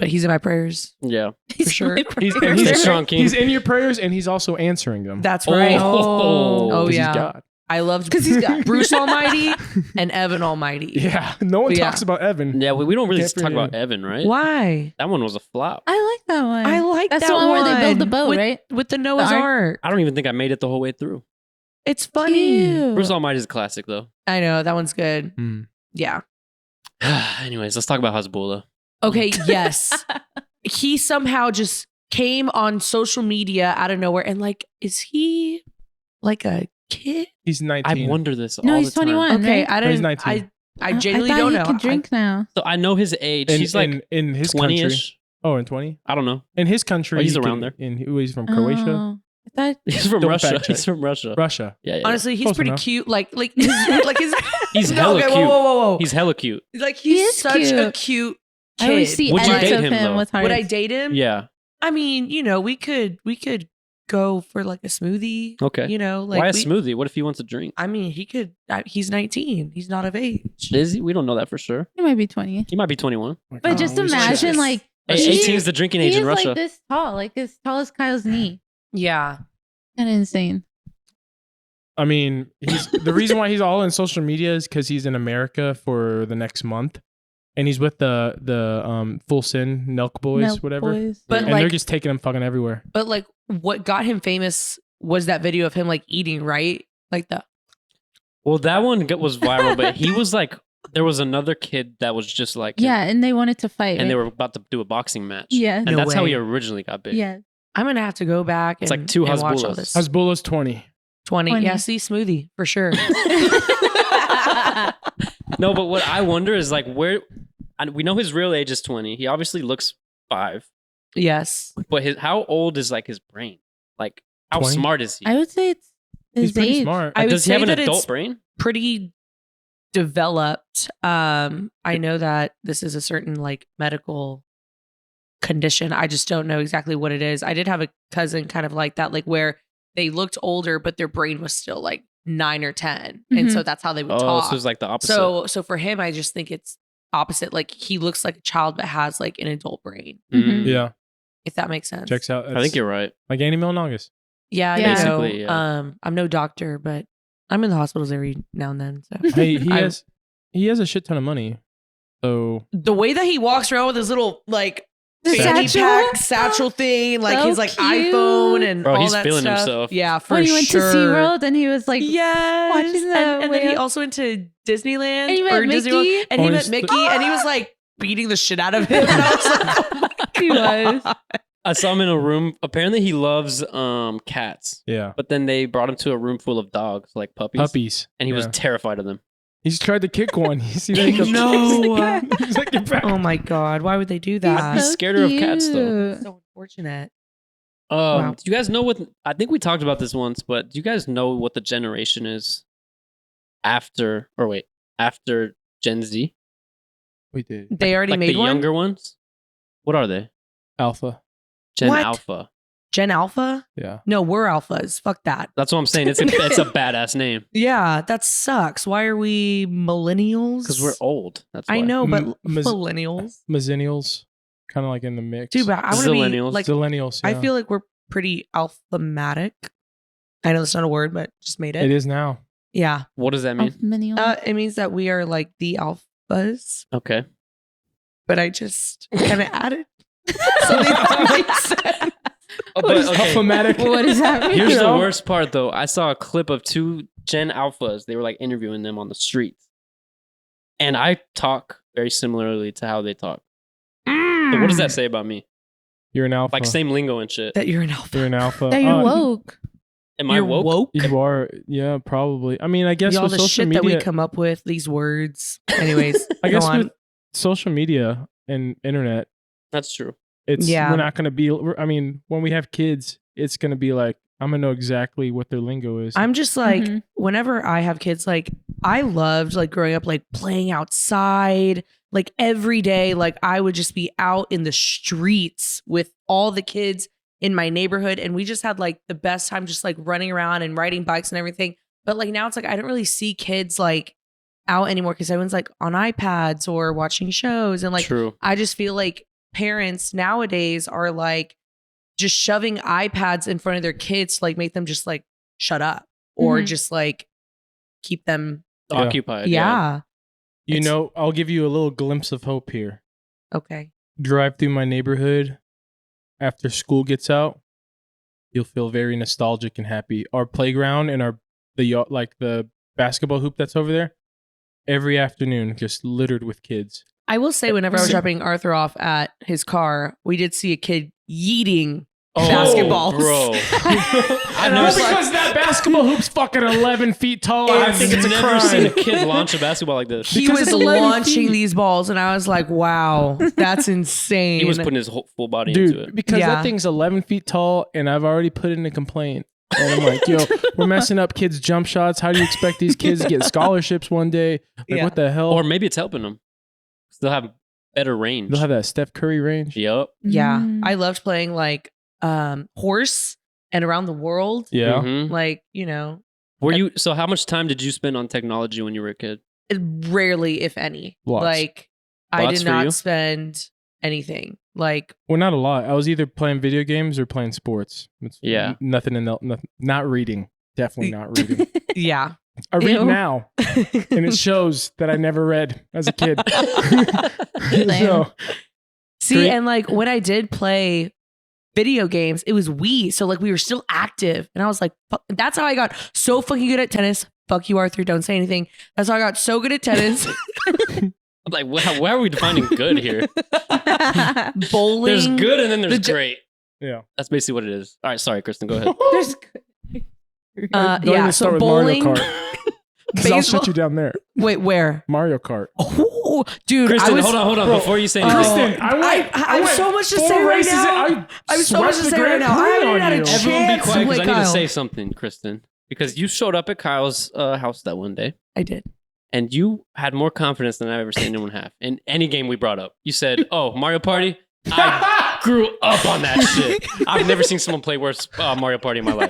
he's in my prayers. Yeah. He's sure. He's Stay strong, King. He's in your prayers and he's also answering them. That's right. Oh. Oh 'Cause yeah. He's God. I loved 'Cause he's God. Bruce Almighty and Evan Almighty. Yeah. No one Yeah. talks about Evan. Yeah, we don't really Can't talk bring about it Evan, right? Why? That one was a flop. I like that one. I like That's that the one where they build the one. boat, with, right? with the Noah's ark? Ark. I don't even think I made it the whole way through. It's funny. Cute. Bruce Almighty is a classic, though. I know that one's good. Hmm. Yeah. Anyways, let's talk about Hasbulla. Okay. Yes. He somehow just came on social media out of nowhere and like, is he like a kid? He's 19. I wonder this No, all he's the time. 21. Okay, right? I No, he's didn't. 19. I genuinely thought don't he know. Can drink now. So I know his age. He's like in his country. 20-ish. Oh, in 20? I don't know. In his country. Oh, he's he around can- there. He's from Croatia. Oh, I thought He's from Don't Russia. fact check. He's from Russia. Russia. Yeah, yeah. Honestly, he's Close pretty enough. cute. Like his. He's No, hella okay, cute. Whoa. He's hella cute. Like He he's is such a cute. cute kid. I always see Would you edits date of him, him though? with hearts. Would I date him? Yeah. I mean, we could go for like a smoothie. Okay. Like Why a smoothie? What if he wants a drink? I mean, he could. He's 19. He's not of age. Is he? We don't know that for sure. He might be 20. He might be 21. But just we should imagine, check. like, Hey, he- 18 is the drinking age he in is Russia. like this tall, like as tall as Kyle's knee. Yeah. Kind of insane. I mean, the reason why he's all in social media is because he's in America for the next month, and he's with the Full Sin Nelk Boys, Milk whatever, boys. But and they're like, just taking him fucking everywhere. but like, what got him famous was that video of him like eating, right? Like the. Well, that one was viral, but he was like, there was another kid that was just like, him, Yeah, and they wanted to fight. and they right? were about to do a boxing match. Yeah. And No that's how way. he originally got big. Yeah. I'm gonna have to go back and, It's like two and watch all Hasbullas. this. Hasbulla's 20. 20. 20. Yeah, see, smoothie for sure. No, but what I wonder is like we know his real age is 20. He obviously looks 5. Yes. But how old is like his brain? Like how 20? smart is he? I would say it's his He's pretty age. smart. I would Does he say have an that adult it's brain? pretty developed. I know that this is a certain like medical condition. I just don't know exactly what it is. I did have a cousin kind of like that, like where they looked older, but their brain was still like 9 or 10. And Mhm. so that's how they would Oh, talk. so it's like the opposite. So for him, I just think it's opposite. Like he looks like a child, but has like an adult brain, Mhm. Yeah, if that makes sense. checks out. I think you're right. like Annie Milonakis. Yeah, Yeah. Basically, yeah. I'm no doctor, but I'm in the hospitals every now and then. So Hey, he I- has a shit ton of money. So the way that he walks around with his little like The fanny satchel? pack satchel thing, like So his like cute. iPhone and Bro, all he's that feeling stuff. himself. Yeah, for When he went sure. to SeaWorld and he was like, yes. watching the and then he whale. also went to Disneyland And he met or Disney World, Mickey? and he Oh, met he's- Mickey, and he was like beating the shit out of him. And I was like, oh my God. He was. I saw him in a room. Apparently, he loves cats. yeah, But then they brought him to a room full of dogs, like puppies. puppies. And he was Yeah. terrified of them. He's tried to kick one. You see that? He goes, No. He's like, "Get back." Oh my God, why would they do I'd that? be scared of cats, though. cute. So unfortunate. Wow. Do you guys know what? I think we talked about this once, but do you guys know what the generation is after Gen Z? We did They already Like made the one. younger ones? What are they? alpha. Gen What? Alpha. Gen Alpha? Yeah. No, we're alphas. Fuck that. That's what I'm saying. It's a badass name Yeah, that sucks. Why are we millennials? because we're old. That's why. I know, but Mis- millennials. Millennials, kind of like in the mix. Dude, but I want to be Zillennials. like. Zillennials. I Yeah. feel like we're pretty alpha-matic. I know that's not a word, but just made it. it is now. Yeah. What does that mean? Millennial. It means that we are like the alphas, Okay. but I just kind of added something that makes sense. Oh, but, okay. Alpha-matic. What does that mean? Here's You the know? worst part, though. I saw a clip of 2 Gen Alphas. They were like interviewing them on the streets, and I talk very similarly to how they talk. So what does that say about me? You're an alpha. Like same lingo and shit. That you're an alpha. You're an alpha. That you're woke. Am I You're woke? You are. Yeah, probably. I mean, I guess All with the social shit media, that we come up with, these words. Anyways, I go guess on. with social media and internet, That's true. it's Yeah. we're not going to be. I mean, when we have kids, it's going to be like I'm going to know exactly what their lingo is. I'm just like, Mhm. whenever I have kids, like I loved like growing up, like playing outside, like every day, like I would just be out in the streets with all the kids in my neighborhood. And we just had like the best time just like running around and riding bikes and everything. But like now it's like, I don't really see kids like out anymore because everyone's like on iPads or watching shows. And like, True. I just feel like parents nowadays are like just shoving iPads in front of their kids to like make them just like shut up or Mhm. just like keep them. Yeah. Occupied. Yeah. you it's- know, I'll give you a little glimpse of hope here. Okay. Drive through my neighborhood after school gets out. You'll feel very nostalgic and happy. Our playground and the basketball hoop that's over there. Every afternoon, just littered with kids. I will say, whenever I was See- dropping Arthur off at his car, we did see a kid yeeting Oh, basketballs. bro. I've Well, never because that basketball hoop's fucking 11 feet tall. I It's think it's a never crime. seen a kid launch a basketball like this. He Because was it's 11 launching feet. these balls, and I was like, "Wow, that's insane." He was putting his whole full body into Dude, it. because Yeah. that thing's 11 feet tall, and I've already put in a complaint. And I'm like, yo, we're messing up kids' jump shots. How do you expect these kids to get scholarships one day? Like, Yeah. what the hell? Or maybe it's helping them. They'll have better range. They'll have that Steph Curry range. Yep. Yeah, Mm. I loved playing like horse and around the world. Yeah. Mhm. Like, you know, So how much time did you spend on technology when you were a kid? rarely, if any. Lots. Like, I Lots did for you? not spend anything. Like, Well, not a lot. I was either playing video games or playing sports. It's Yeah. Nothing in the, not reading. Definitely not reading. yeah. I read Ew. now, and it shows that I never read as a kid. Lame. So, See, Great. and like when I did play video games, it was Wii. So like we were still active. And I was like, fuck, that's how I got so fucking good at tennis. Fuck you, Arthur. Don't say anything. That's how I got so good at tennis. I'm like, why are we defining good here? Bowling. There's good and then there's The ju- great. yeah. That's basically what it is. All right, sorry, Kristen, go ahead. There's Don't yeah. even So start with bowling. Mario Kart. 'Cause I'll baseball- shut you down there. Wait, where? Mario Kart. Oh, dude, Kristen, I was. hold on. Bro, Before you say Oh, anything, Kristen, I have went so much to 4 say right races now. in- I have so much swept to the say right Grand now. I Prix haven't on had a you. chance. everyone be quiet because Wait, I need to Kyle. say something, Kristen. Because you showed up at Kyle's house that one day I did. and you had more confidence than I've ever seen anyone have in any game we brought up. You said, "Oh, Mario Party." I grew up on that shit. I've never seen someone play worse Mario Party in my life.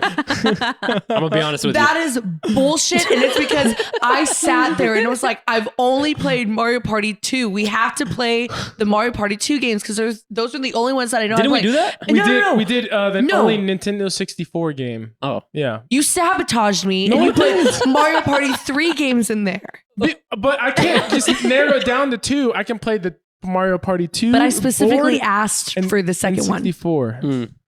I'm gonna be honest with That is bullshit, and it's because I sat there and it was like, I've only played Mario Party 2. We have to play the Mario Party 2 games because those are the only ones that I know. you. Didn't I we play. do that? We did the No. only Nintendo 64 game. Oh, Yeah. You sabotaged me, No, and you I put didn't. Mario Party 3 games in there. But I can't just narrow it down to 2. I can play the Mario Party 2. But I specifically 4, asked and- for the and second one. 64.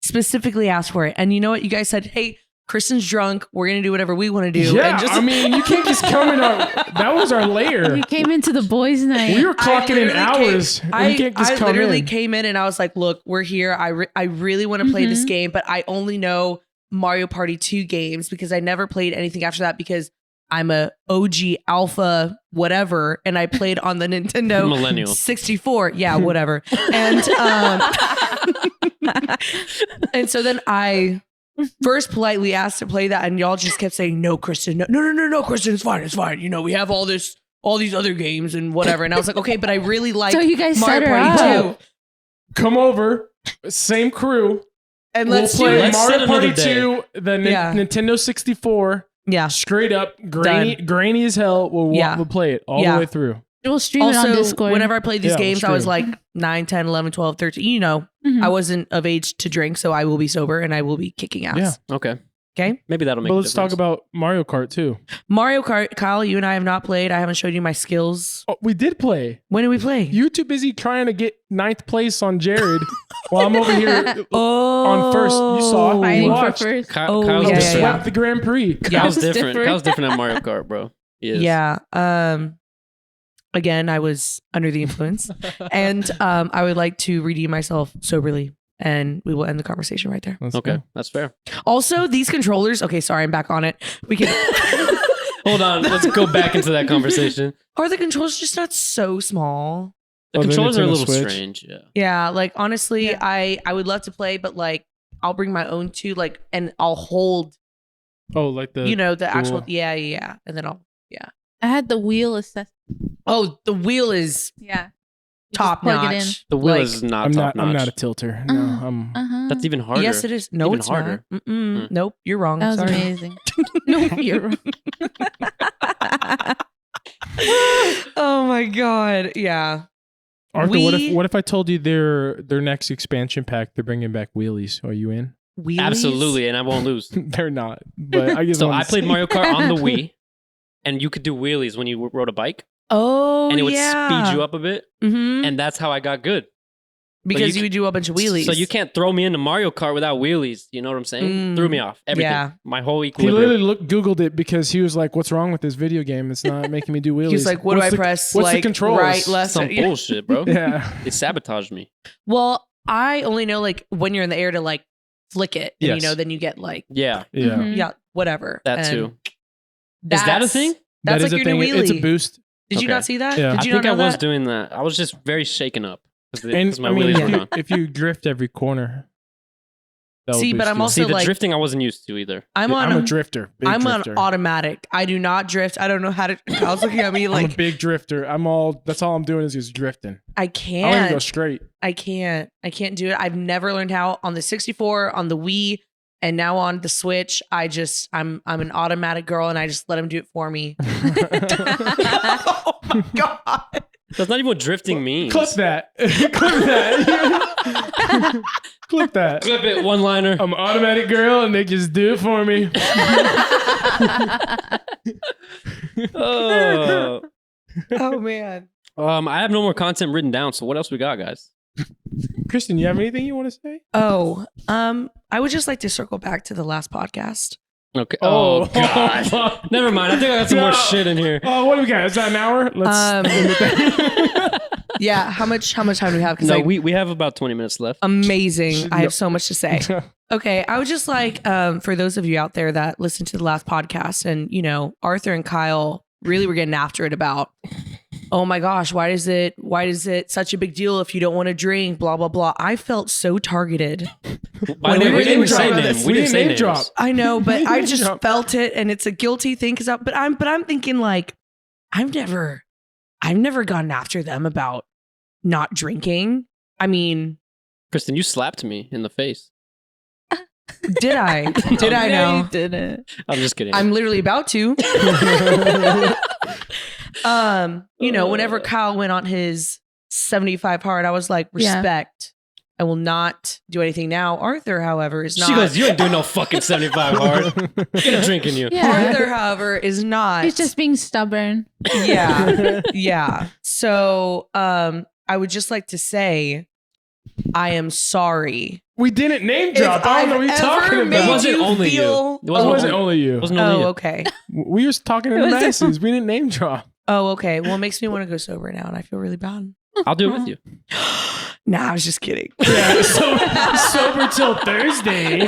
Specifically asked for it, and you know what? You guys said, "Hey, Kristen's drunk. We're gonna do whatever we want to do." Yeah, and just, I mean, you can't just come in. That was our layer. We came into the boys' night. We were clocking in hours. and you can't just I come literally in. came in and I was like, "Look, we're here. I really want to play this Mhm. game, but I only know Mario Party 2 games because I never played anything after that because I'm a OG alpha whatever, and I played on the Nintendo Millennial. 64. Yeah, whatever. And and so then I first politely asked to play that, and y'all just kept saying, "No, Kristen, no, Kristen, it's fine. You know, we have all these other games and whatever." And I was like, "Okay, but I really like So you guys set Mario her Party up. 2." Come over, same crew. And we'll let's do play it. Let's Mario set Party another day. 2, the Yeah. Nintendo 64, Yeah. straight up, grainy as hell. We'll play it all the way through. We'll stream it on Also, Discord. whenever I played these Yeah, we'll games, I was stream. like 9, 10, 11, 12, 13. You know, Mhm. I wasn't of age to drink, so I will be sober and I will be kicking ass. Yeah. Okay. Okay. Maybe that'll make But a let's talk difference. about Mario Kart too. Mario Kart, Kyle, you and I have not played. I haven't showed you my skills. Oh, we did play. When did we play? You too busy trying to get 9th place on Jared while I'm over here Oh, on first. You saw. You Fighting for watched. first. Oh, Kyle's yeah, different. yeah. Swept the Grand Prix. Kyle's Kyle's different. different. Kyle's different at Mario Kart, bro. He is. Yeah. Again, I was under the influence, and I would like to redeem myself soberly, and we will end the conversation right there. Let's Okay, go. that's fair. Also, these controllers. Okay, sorry, I'm back on it. We can. Hold on, let's go back into that conversation. Are the controllers just not so small? The Oh, the controllers are a Nintendo little Switch? strange. Yeah. Yeah, like honestly, Yeah. I would love to play, but like I'll bring my own too, like, and I'll hold, Oh, like the the actual, dual- yeah, and then I'll. I had the wheel assessment. Oh, the wheel is Yeah. You just top plug it in. notch. The wheel Like, is not I'm top not. I'm notch. not a tilter. No, I'm. Uh-huh. That's even harder. Yes, it is. No, Even it's harder. not. Nope, you're wrong. That was Sorry. amazing. No, you're wrong. Oh my god. Yeah. Arthur, what if I told you their next expansion pack they're bringing back wheelies? Are you in? Wheelies? Absolutely, and I won't lose. They're not. But I guess So I played Mario Kart on the Wii, and you could do wheelies when you rode a bike, Oh, and it would yeah. speed you up a bit, Mm-hmm. and that's how I got good. Because you you would do a bunch of wheelies. So you can't throw me into Mario Kart without wheelies. You know what I'm saying? Threw me off. Everything. Yeah. My whole He equilibrium. literally Googled it because he was like, "What's wrong with this video game? It's not making me do wheelies." He was like, what do What's I the- press? What's the like controls? right, left. Some yeah. bullshit, bro. Yeah. It sabotaged me. Well, I only know like when you're in the air to like flick it. And Yes. then you get like, Yeah, Yeah. Mhm. yeah, whatever. that And too. Is that a that's- thing? That's That is like a your new thing. wheelie. It's a boost. Did you Okay. not see that? Yeah. Did I you think not I know was that? doing that. I was just very shaken up And because my I mean, wheelies if were you, gone. if you drift every corner, that'll See, but boost I'm you. also See, the like- drifting I wasn't used to either. I'm on I'm a drifter. Big I'm drifter. on automatic. I do not drift. I don't know how to. I was looking at me I'm a like big drifter. That's all I'm doing is just drifting. I I don't even can't. go straight. I can't do it. I've never learned how on the 64, on the Wii, and now on the Switch. I'm an automatic girl, and I just let him do it for me. Oh my god! That's not even what drifting means. Clip that. Clip that. Clip that. Clip it. One liner. I'm an automatic girl and they just do it for me. Oh. Oh man. I have no more content written down. So what else we got, guys? Kristen, you have anything you want to say? Oh, I would just like to circle back to the last podcast. Okay. Oh, God. Never mind. I think I got some more No. shit in here. Oh, what do we got? Is that an hour? Let's. Yeah. How much time do we have? Because No, we have about 20 minutes left. amazing. I No. have so much to say. Okay, I would just like for those of you out there that listened to the last podcast, and Arthur and Kyle really were getting after it about, oh my gosh, why is it such a big deal if you don't want to drink? Blah blah blah. I felt so targeted. By the way, Whenever we they didn't were say talking about names. this, We didn't say name names. drop. I know, but I just Yeah. felt it, and it's a guilty thing because I'm thinking like I've never gotten after them about not drinking. I mean, Kristen, you slapped me in the face. did I? Did I No, know? you didn't. I'm just kidding. I'm literally about to. Whenever Kyle went on his 75 hard, I was like, Yeah. respect. I will not do anything now. Arthur, however, is not. She goes, you ain't doing no fucking 75 hard. Get a drink in you. Yeah. Arthur, however, is not. He's just being stubborn. Yeah. Yeah. So I would just like to say I am sorry. We didn't name If drop. I don't know what you're I've talking ever about. made It wasn't you only you. feel- It It wasn't wasn't only- only you. It wasn't only Oh, you. okay. We were talking to the It was- masses. We didn't name drop. Oh, okay. Well, it makes me want to go sober now, and I feel really bad. I'll do it with you. Nah, I was just kidding. Yeah, sober till Thursday.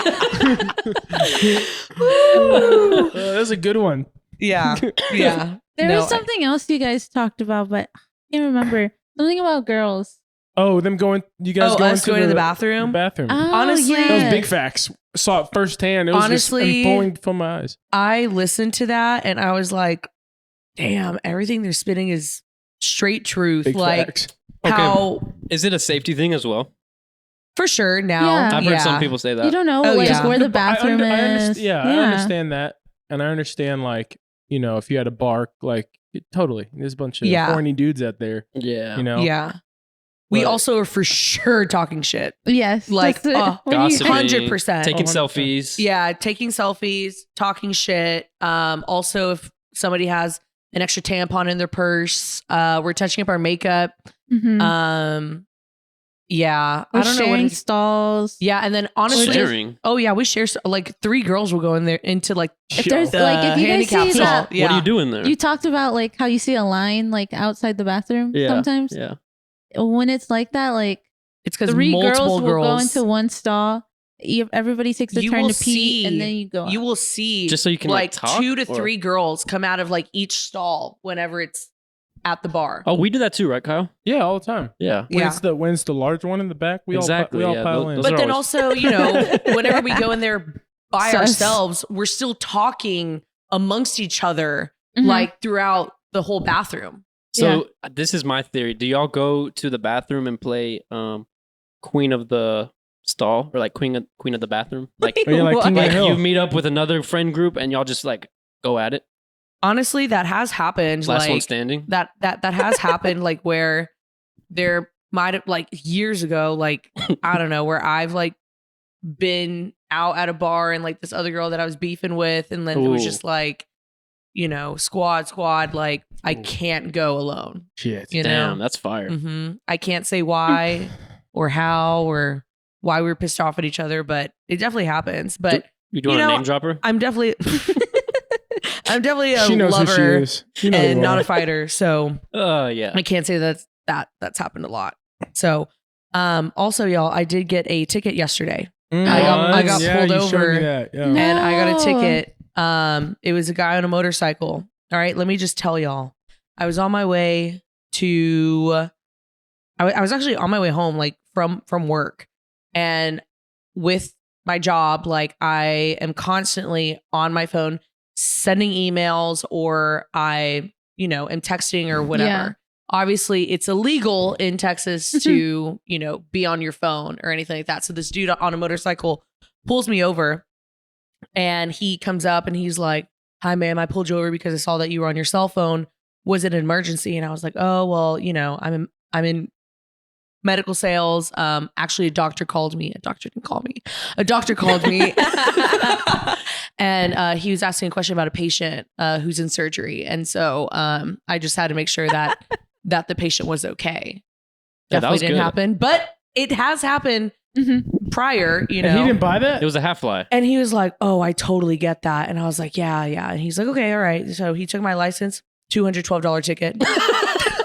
That was a good one. Yeah. Yeah. There No, was something else you guys talked about, but I can't remember. Something about girls. Oh, them going. You guys going us to going to the the bathroom? bathroom. Oh, Honestly, yeah. That was big facts. Saw it firsthand. It was Honestly- just unfolding from my eyes. I listened to that and I was like, damn, everything they're spitting is straight truth. Big like facts. Okay. how Is it a safety thing as well? For sure. Now, Yeah. I've heard some people say that. You don't know Oh, like yeah. where the No, but I bathroom is. I understand that, and I understand like if you had a bar, like totally, there's a bunch of Yeah. horny dudes out there. Yeah. Yeah. We But- also are for sure talking shit. Yes. Like, that's it. When you- Gossiping, 100%. taking 100%. selfies. Yeah, taking selfies, talking shit. Also, if somebody has an extra tampon in their purse, we're touching up our makeup. Mhm. Yeah, We're I don't know what. sharing It is. stalls. Yeah, and then honestly, Sharing. oh yeah, we share like 3 girls will go in there into like If there's the like if you guys handicap see stall. that, Yeah. What are you doing there? you talked about like how you see a line like outside the bathroom yeah. sometimes. Yeah. When it's like that, like It's because 3 multiple girls will go into one stall. Everybody takes a You turn will to pee, see- and then you go. you out. will see Just so you can, like, talk, 2 to or- 3 girls come out of like each stall whenever it's at the bar. Oh, we do that too, right, Kyle? Yeah, all the time. Yeah. When it's the large one in the back, we Exactly, all yeah, pile those in. But are then always- also, whenever we go in there by Sus. ourselves, we're still talking amongst each other, Mhm. like throughout the whole bathroom. So this is my theory. Do y'all go to the bathroom and play Queen of the Stall, or like Queen of the Bathroom? Like, Or you're like What? King of the like Hill. you meet up with another friend group and y'all just like go at it. Honestly, that has happened. Last one like standing. that has happened. Like where there might have like years ago, like I don't know, where I've like been out at a bar and like this other girl that I was beefing with, and then it was Ooh. just like, squad. Like I Ooh. can't go alone. Shit. You Damn, know. that's fire. I can't say why or how or why we were pissed off at each other, but it definitely happens. But You doing You a know, name dropper? I'm definitely a She knows who she lover is. You know and who not are. a fighter, so Yeah. I can't say that's happened a lot. So also y'all, I did get a ticket yesterday. I got Yeah, pulled you showed me over. that, yeah. No. And I got a No. ticket. It was a guy on a motorcycle. All right, let me just tell y'all. I was on my way to I was actually on my way home, like from work. And with my job, like I am constantly on my phone sending emails, or I, am texting or whatever. Yeah. Obviously, it's illegal in Texas to, be on your phone or anything like that. So this dude on a motorcycle pulls me over, and he comes up and he's like, "Hi, ma'am, I pulled you over because I saw that you were on your cell phone. Was it an emergency?" And I was like, "Oh, well, I'm in medical sales. Actually, a doctor called me. A doctor didn't call me. A doctor called me." And he was asking a question about a patient who's in surgery. And so I just had to make sure that the patient was okay. Yeah, that Definitely was didn't good. happen, but it has happened prior, And he didn't buy that? It was a half lie. And he was like, "Oh, I totally get that." And I was like, yeah. And he's like, "Okay, all right." So he took my license, $212 ticket.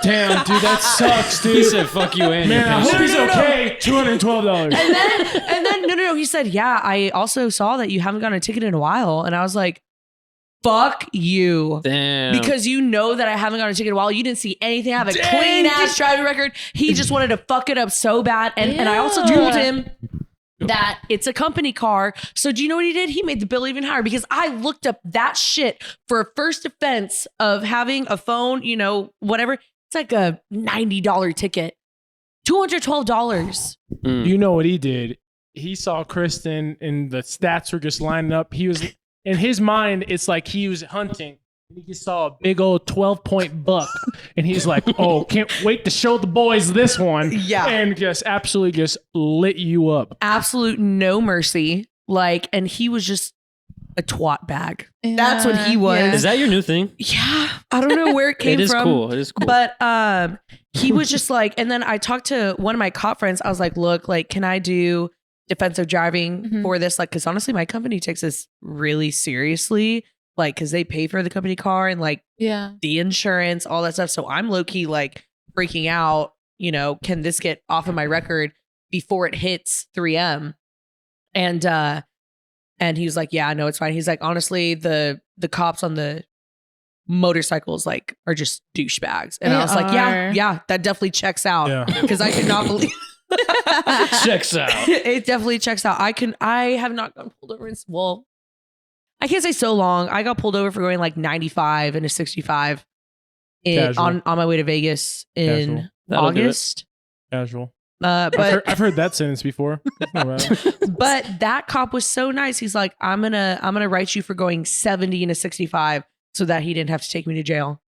Damn, dude, that sucks, He dude. said, "Fuck you and your Man, I hope patient." he's okay. $212. And then no, he said, "Yeah, I also saw that you haven't gotten a ticket in a while." And I was like, "Fuck you." Damn. Because you know that I haven't gotten a ticket in a while. You didn't see anything. I have a clean ass driving record. He just wanted to fuck it up so bad. And I also told him that it's a company car. So do you know what he did? He made the bill even higher, because I looked up that shit for a first offense of having a phone, whatever. It's like a $90 ticket. $212. You know what he did? He saw Kristen and the stats were just lining up. He was, in his mind, it's like he was hunting. And he just saw a big old 12-point buck. And he's like, "Oh, can't wait to show the boys this one." Yeah. And just absolutely just lit you up. Absolute no mercy. Like, and he was just a twat bag. That's what he was. Is that your new thing? Yeah. I don't know where it came It is from. cool. It is cool. But he was just like, and then I talked to one of my cop friends. I was like, "Look, like, can I do defensive driving Mhm. for this?" Like, because honestly, my company takes this really seriously. Like, because they pay for the company car and like Yeah. the insurance, all that stuff. So I'm low key like freaking out. Can this get off of my record before it hits 3M? And he was like, "Yeah, no, it's fine." He's like, "Honestly, the cops on the motorcycles like are just douchebags." And They I was like, are. yeah, that definitely checks out. Yeah. Because I could not believe Checks out. it definitely checks out. I have not gotten pulled over well, I can't say so long. I got pulled over for going like 95 and a 65 Casual. on my way to Vegas in That'll do it. August. Casual. But I've heard that sentence before. It's not bad. but that cop was so nice. He's like, I'm gonna write you for going 70 and a 65 so that he didn't have to take me to jail.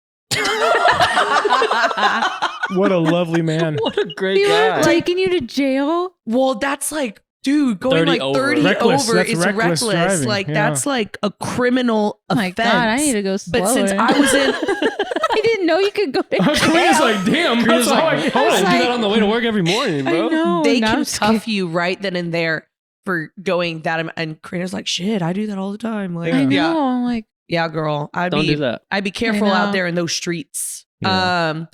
What a lovely man. What a great He guy. was taking you to jail. Well, that's like, dude, going 30 like over. 30 Reckless. over That's is reckless reckless. driving. Like Yeah. that's like a criminal Oh my offense. god, I need to go slower. But since I was in, I didn't know you could go to Korea's jail. like, damn. Korea's That's all like, I oh, got. I do like- that on the way to work every morning, bro. I know. they now can I'm scared. cuff you right then and there for going that. And Karina's like, shit, I do that all the time. Like, I know. yeah, I'm like, yeah, girl, Don't do that. I'd be careful know. out there in those streets. Yeah.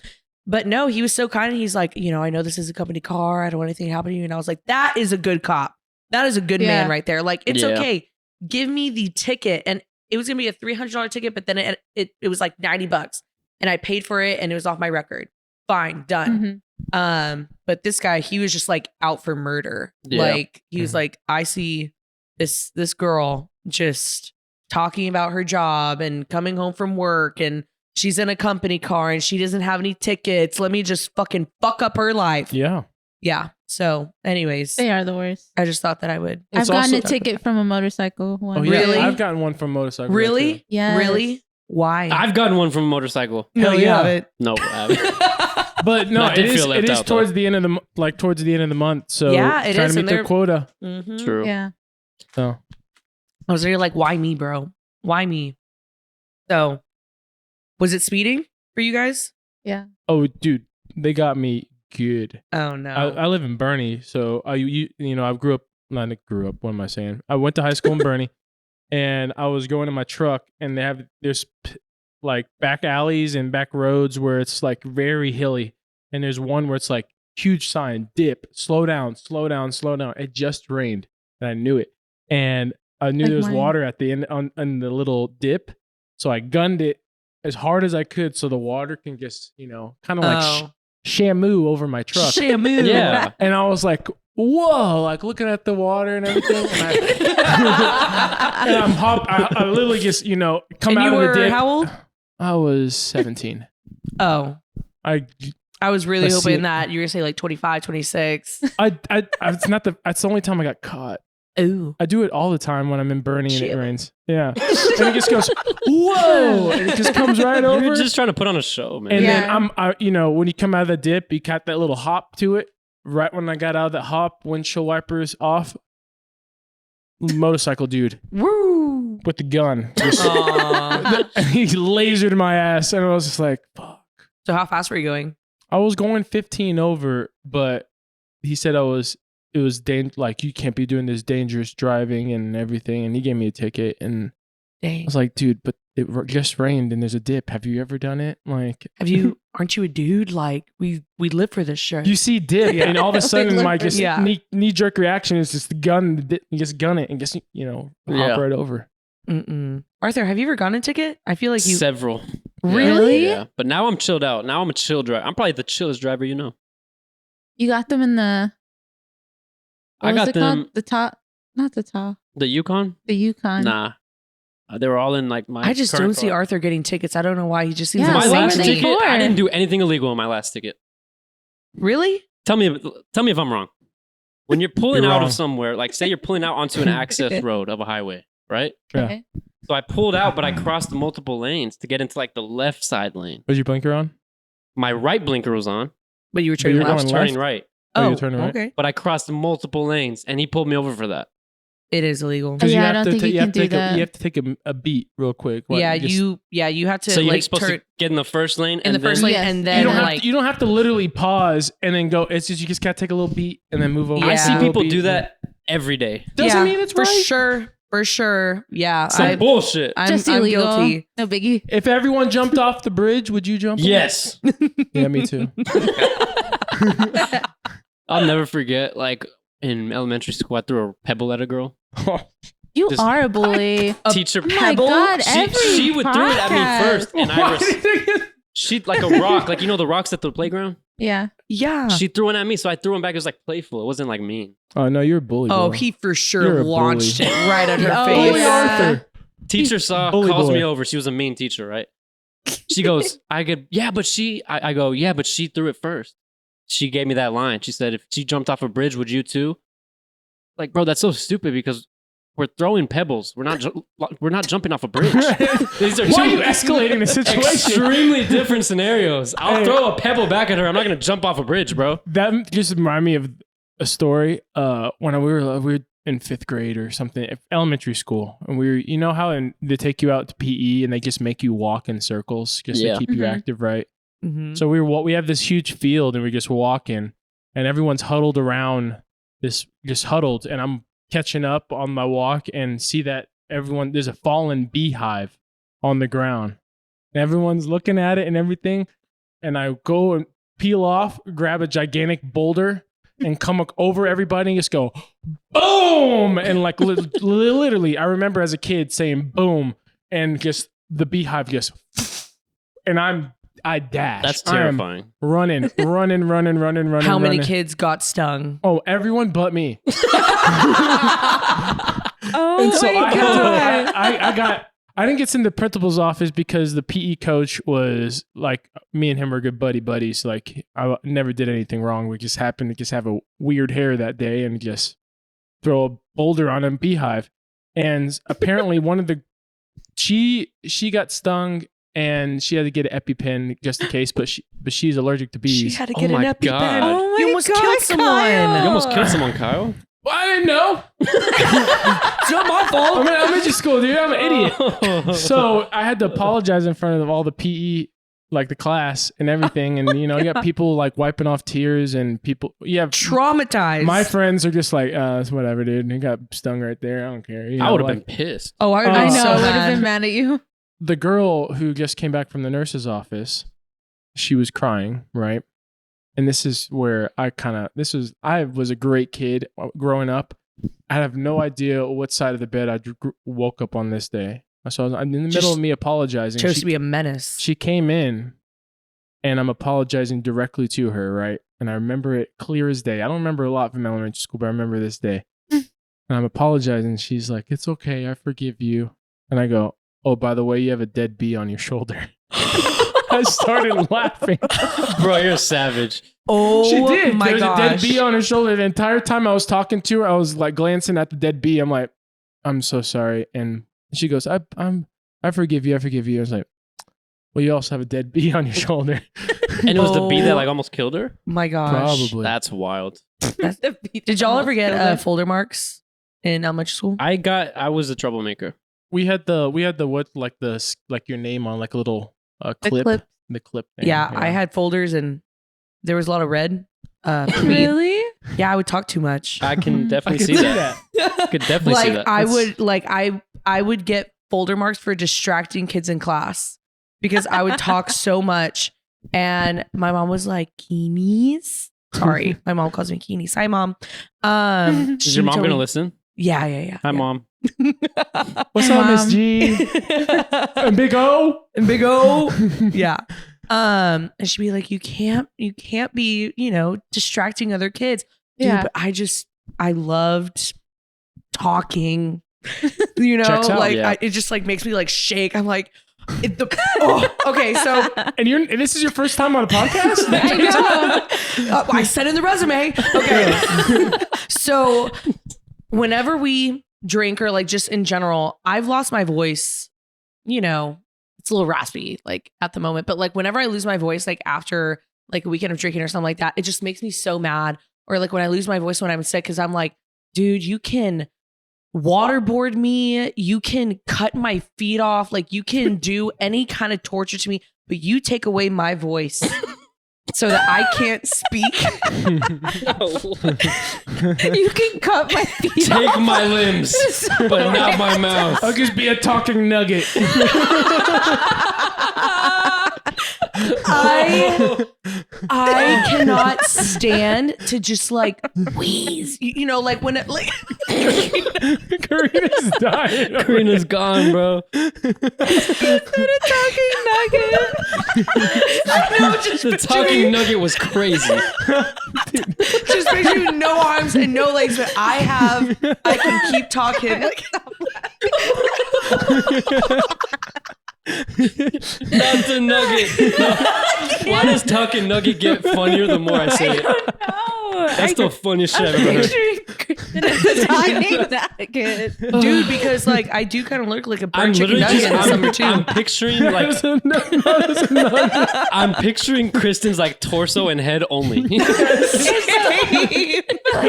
But no, he was so kind. And he's like, I know this is a company car. I don't want anything to happen to you. And I was like, that is a good cop. That is a good man Yeah. right there. Like, it's Yeah. okay. Give me the ticket. And it was going to be a $300 ticket, but then it was like $90. And I paid for it and it was off my record. Fine, done. But this guy, he was just like out for murder. Yeah. Like, he was Mhm. like, I see this girl just talking about her job and coming home from work and she's in a company car and she doesn't have any tickets. Let me just fucking fuck up her life. Yeah. Yeah. So, anyways, they are the worst. I just thought that I would. I've It's gotten also- a ticket from a motorcycle one. Oh, yeah. Really? I've gotten one from motorcycle. Really? Yes. Really? Why? I've gotten one from a motorcycle. no, Hell you yeah. haven't. No, I haven't. But no, I did it is, feel left it is out, though. towards the end of the month. So Yeah, it trying is, to and meet their they're- quota. Mhm. True. Yeah. So I was really like, why me, bro? Why me? So, was it speeding for you guys? Yeah. oh dude, they got me good. Oh no. I live in Bernie, so I grew up. What am I saying? I went to high school in Bernie, and I was going in my truck, and there's like back alleys and back roads where it's like very hilly, and there's one where it's like huge sign, dip, slow down, slow down, slow down. It just rained, and I knew it, and I knew Like there was mine. water at the end on the little dip, so I gunned it as hard as I could so the water can just kind of like shamu over my truck. Shamu. Yeah. And I was like, whoa, like looking at the water and everything. And I literally just, come And out you of the were dip. how old? I was 17. Oh, I was really Let's see hoping it. that you were gonna say like 25, 26. it's the only time I got caught. Ooh. I do it all the time when I'm in Bernie and it Chill. rains. Yeah. And it just goes, whoa. And it just comes right You over. were just trying to put on a show, man. And Yeah. then when you come out of the dip, you got that little hop to it. Right when I got out of that hop, windshield wipers off, motorcycle dude Woo. with the gun. Just- Aw. he lasered my ass, and I was just like, fuck. So how fast were you going? I was going 15 over, but he said it was like, you can't be doing this dangerous driving and everything. And he gave me a ticket, and I Dang. was like, dude, but it just rained and there's a dip. Have you ever done it? Like, Aren't you a dude? Like we live for this shit. you see dip, and all of a sudden, my just Yeah. knee jerk reaction is just you just gun it and just hop Yeah. right over. Mm-mm. Arthur, have you ever gotten a ticket? I feel like you Several. Really? Yeah. But now I'm chilled out. Now I'm a chill driver. I'm probably the chillest driver you know. You got them in the. I What was got it called? them. The top, not the top. The Yukon? The Yukon. Nah. They were all in like my. I just current don't see car. Arthur getting tickets. I don't know why. He just seems Yeah, My like what last were they ticket. for? I didn't do anything illegal on my last ticket. Really? Tell me if I'm wrong. When you're pulling You're out wrong. of somewhere, like say you're pulling out onto an access road of a highway, right? Yeah. Okay. So I pulled out, but I crossed multiple lanes to get into like the left side lane. Was your blinker on? My right blinker was on. But you were But turning you're I left. was going turning right, Oh, Oh, you're turning right? okay. but I crossed multiple lanes, and he pulled me over for that. It is illegal. Oh, yeah, I don't think you can do that. You have to take a beat real quick. What, Yeah, just- you have to So you're like supposed turn to get in the first lane in the and first then, lane Yes. and You then don't have like to, you don't have to literally pause and then go. It's just you just gotta take a little beat and then move over. I Yeah. see A little people beat. do that every day. Doesn't yeah, mean it's for right. sure. For sure. Yeah. Some bullshit. I'm Just illegal. guilty. No biggie. If everyone jumped off the bridge, would you jump? Yes. Yeah, me too. I'll never forget, like, in elementary school, I threw a pebble at a girl. You Just- are a bully. A Teacher Oh my pebble? God, She every would throw it at me podcast. first, and she like a rock, like you know the rocks at the playground. Yeah. Yeah. She threw one at me, so I threw one back. It was like playful. It wasn't like mean. Oh no, you're a bully. Oh, bro. he for You're sure a launched bully. it right at her Oh, face. Bully yeah. Arthur. Teacher saw, Bully calls boy. me over. She was a mean teacher, right? She goes, I go, yeah, but she threw it first. she gave me that line. She said, if she jumped off a bridge, would you too? Like, bro, that's so stupid because we're throwing pebbles. We're not jumping off a bridge. These are Why are you escalating the situation? extremely different scenarios. I'll throw a pebble back at her. I'm not going to jump off a bridge, bro. That just reminded me of a story. When we were in 5th grade or something, elementary school, and you know how they take you out to PE and they just make you walk in circles just to keep you active, right? Mm-hmm. So we have this huge field and we're just walking, and everyone's huddled around this, just huddled, and I'm catching up on my walk and see that there's a fallen beehive on the ground. And everyone's looking at it and everything. And I go and peel off, grab a gigantic boulder, and come over everybody and just go, boom! And like literally, I remember as a kid saying boom, and just the beehive just, and I dash. That's terrifying. Running. How many kids got stung? Oh, everyone but me. Oh And so my God. I didn't get sent to the principal's office because the PE coach was like, me and him were good buddies. Like, I never did anything wrong. We just happened to just have a weird hair that day and just throw a boulder on a beehive. And apparently she got stung and she had to get an EpiPen just in case, but she's allergic to bees. She had to get Oh an my EpiPen. God. Oh You my almost God, killed someone. Kyle. You almost killed someone, Kyle. Well, I didn't know. It's not my fault. I'm in elementary school, dude. I'm an idiot. So I had to apologize in front of all the PE, like the class and everything. And, you got people like wiping off tears and people. Yeah. Traumatized. My friends are just like, it's whatever, dude. He got stung right there. I don't care. I would have been pissed. Oh, I would Oh. have I been know. so I would have mad. been mad at you. The girl who just came back from the nurse's office, she was crying, right? And this is where I was a great kid growing up. I have no idea what side of the bed I woke up on this day. So I'm in the middle of me apologizing. Chose to be a menace. She came in and I'm apologizing directly to her, right? And I remember it clear as day. I don't remember a lot from elementary school, but I remember this day. And I'm apologizing. She's like, it's okay. I forgive you. And I go, oh, by the way, you have a dead bee on your shoulder. I started laughing. Bro, you're a savage. Oh, She did. my There was gosh. a dead bee on her shoulder. The entire time I was talking to her, I was like glancing at the dead bee. I'm like, I'm so sorry. And she goes, I forgive you. I forgive you. I was like, well, you also have a dead bee on your shoulder. And it was the bee that Oh. like almost killed her? My gosh. Probably. That's wild. Did y'all ever get folder marks in elementary school? I was a troublemaker. We had the what, like your name on like a little clip. clip. The clip thing. Yeah, I had folders and there was a lot of red. For me. Really? Yeah, I would talk too much. I can I definitely could see see that. I could definitely see that. I would get folder marks for distracting kids in class because I would talk so much. And my mom was like, Keenies? Sorry. My mom calls me Keenies. Hi, Mom. Is your mom going to listen? Yeah. Hi, Mom. What's Hi, up, Miss Mom. G? And Big O? And Big O. Yeah. And she'd be like, you can't be, distracting other kids. Dude, Yeah. but I loved talking, Checks out, like yeah. it just like makes me like shake. I'm like, okay, so And this is your first time on a podcast? I know. I sent in the resume. Okay. So whenever we drink or like just in general, I've lost my voice, it's a little raspy like at the moment, but like whenever I lose my voice, like after like a weekend of drinking or something like that, it just makes me so mad. Or like when I lose my voice when I'm sick, because I'm like, dude, you can waterboard me, you can cut my feet off, like you can do any kind of torture to me, but you take away my voice so that I can't speak. You can cut my feet Take off. my limbs, but not my mouth. I'll just be a talking nugget. I cannot stand to just like wheeze, like when it like Karena's dying. Karina's gone, bro. The talking nugget was crazy. just makes you no arms and no legs, but I can keep talking. Like, Not the nugget. Why Why does Talking Nugget get funnier the more I say it? That's the funniest shit I've ever heard. Dude, because like I do kind of look like a burnt chicken nugget in the summer too. I'm picturing like I'm picturing Kristen's like torso and head only. Like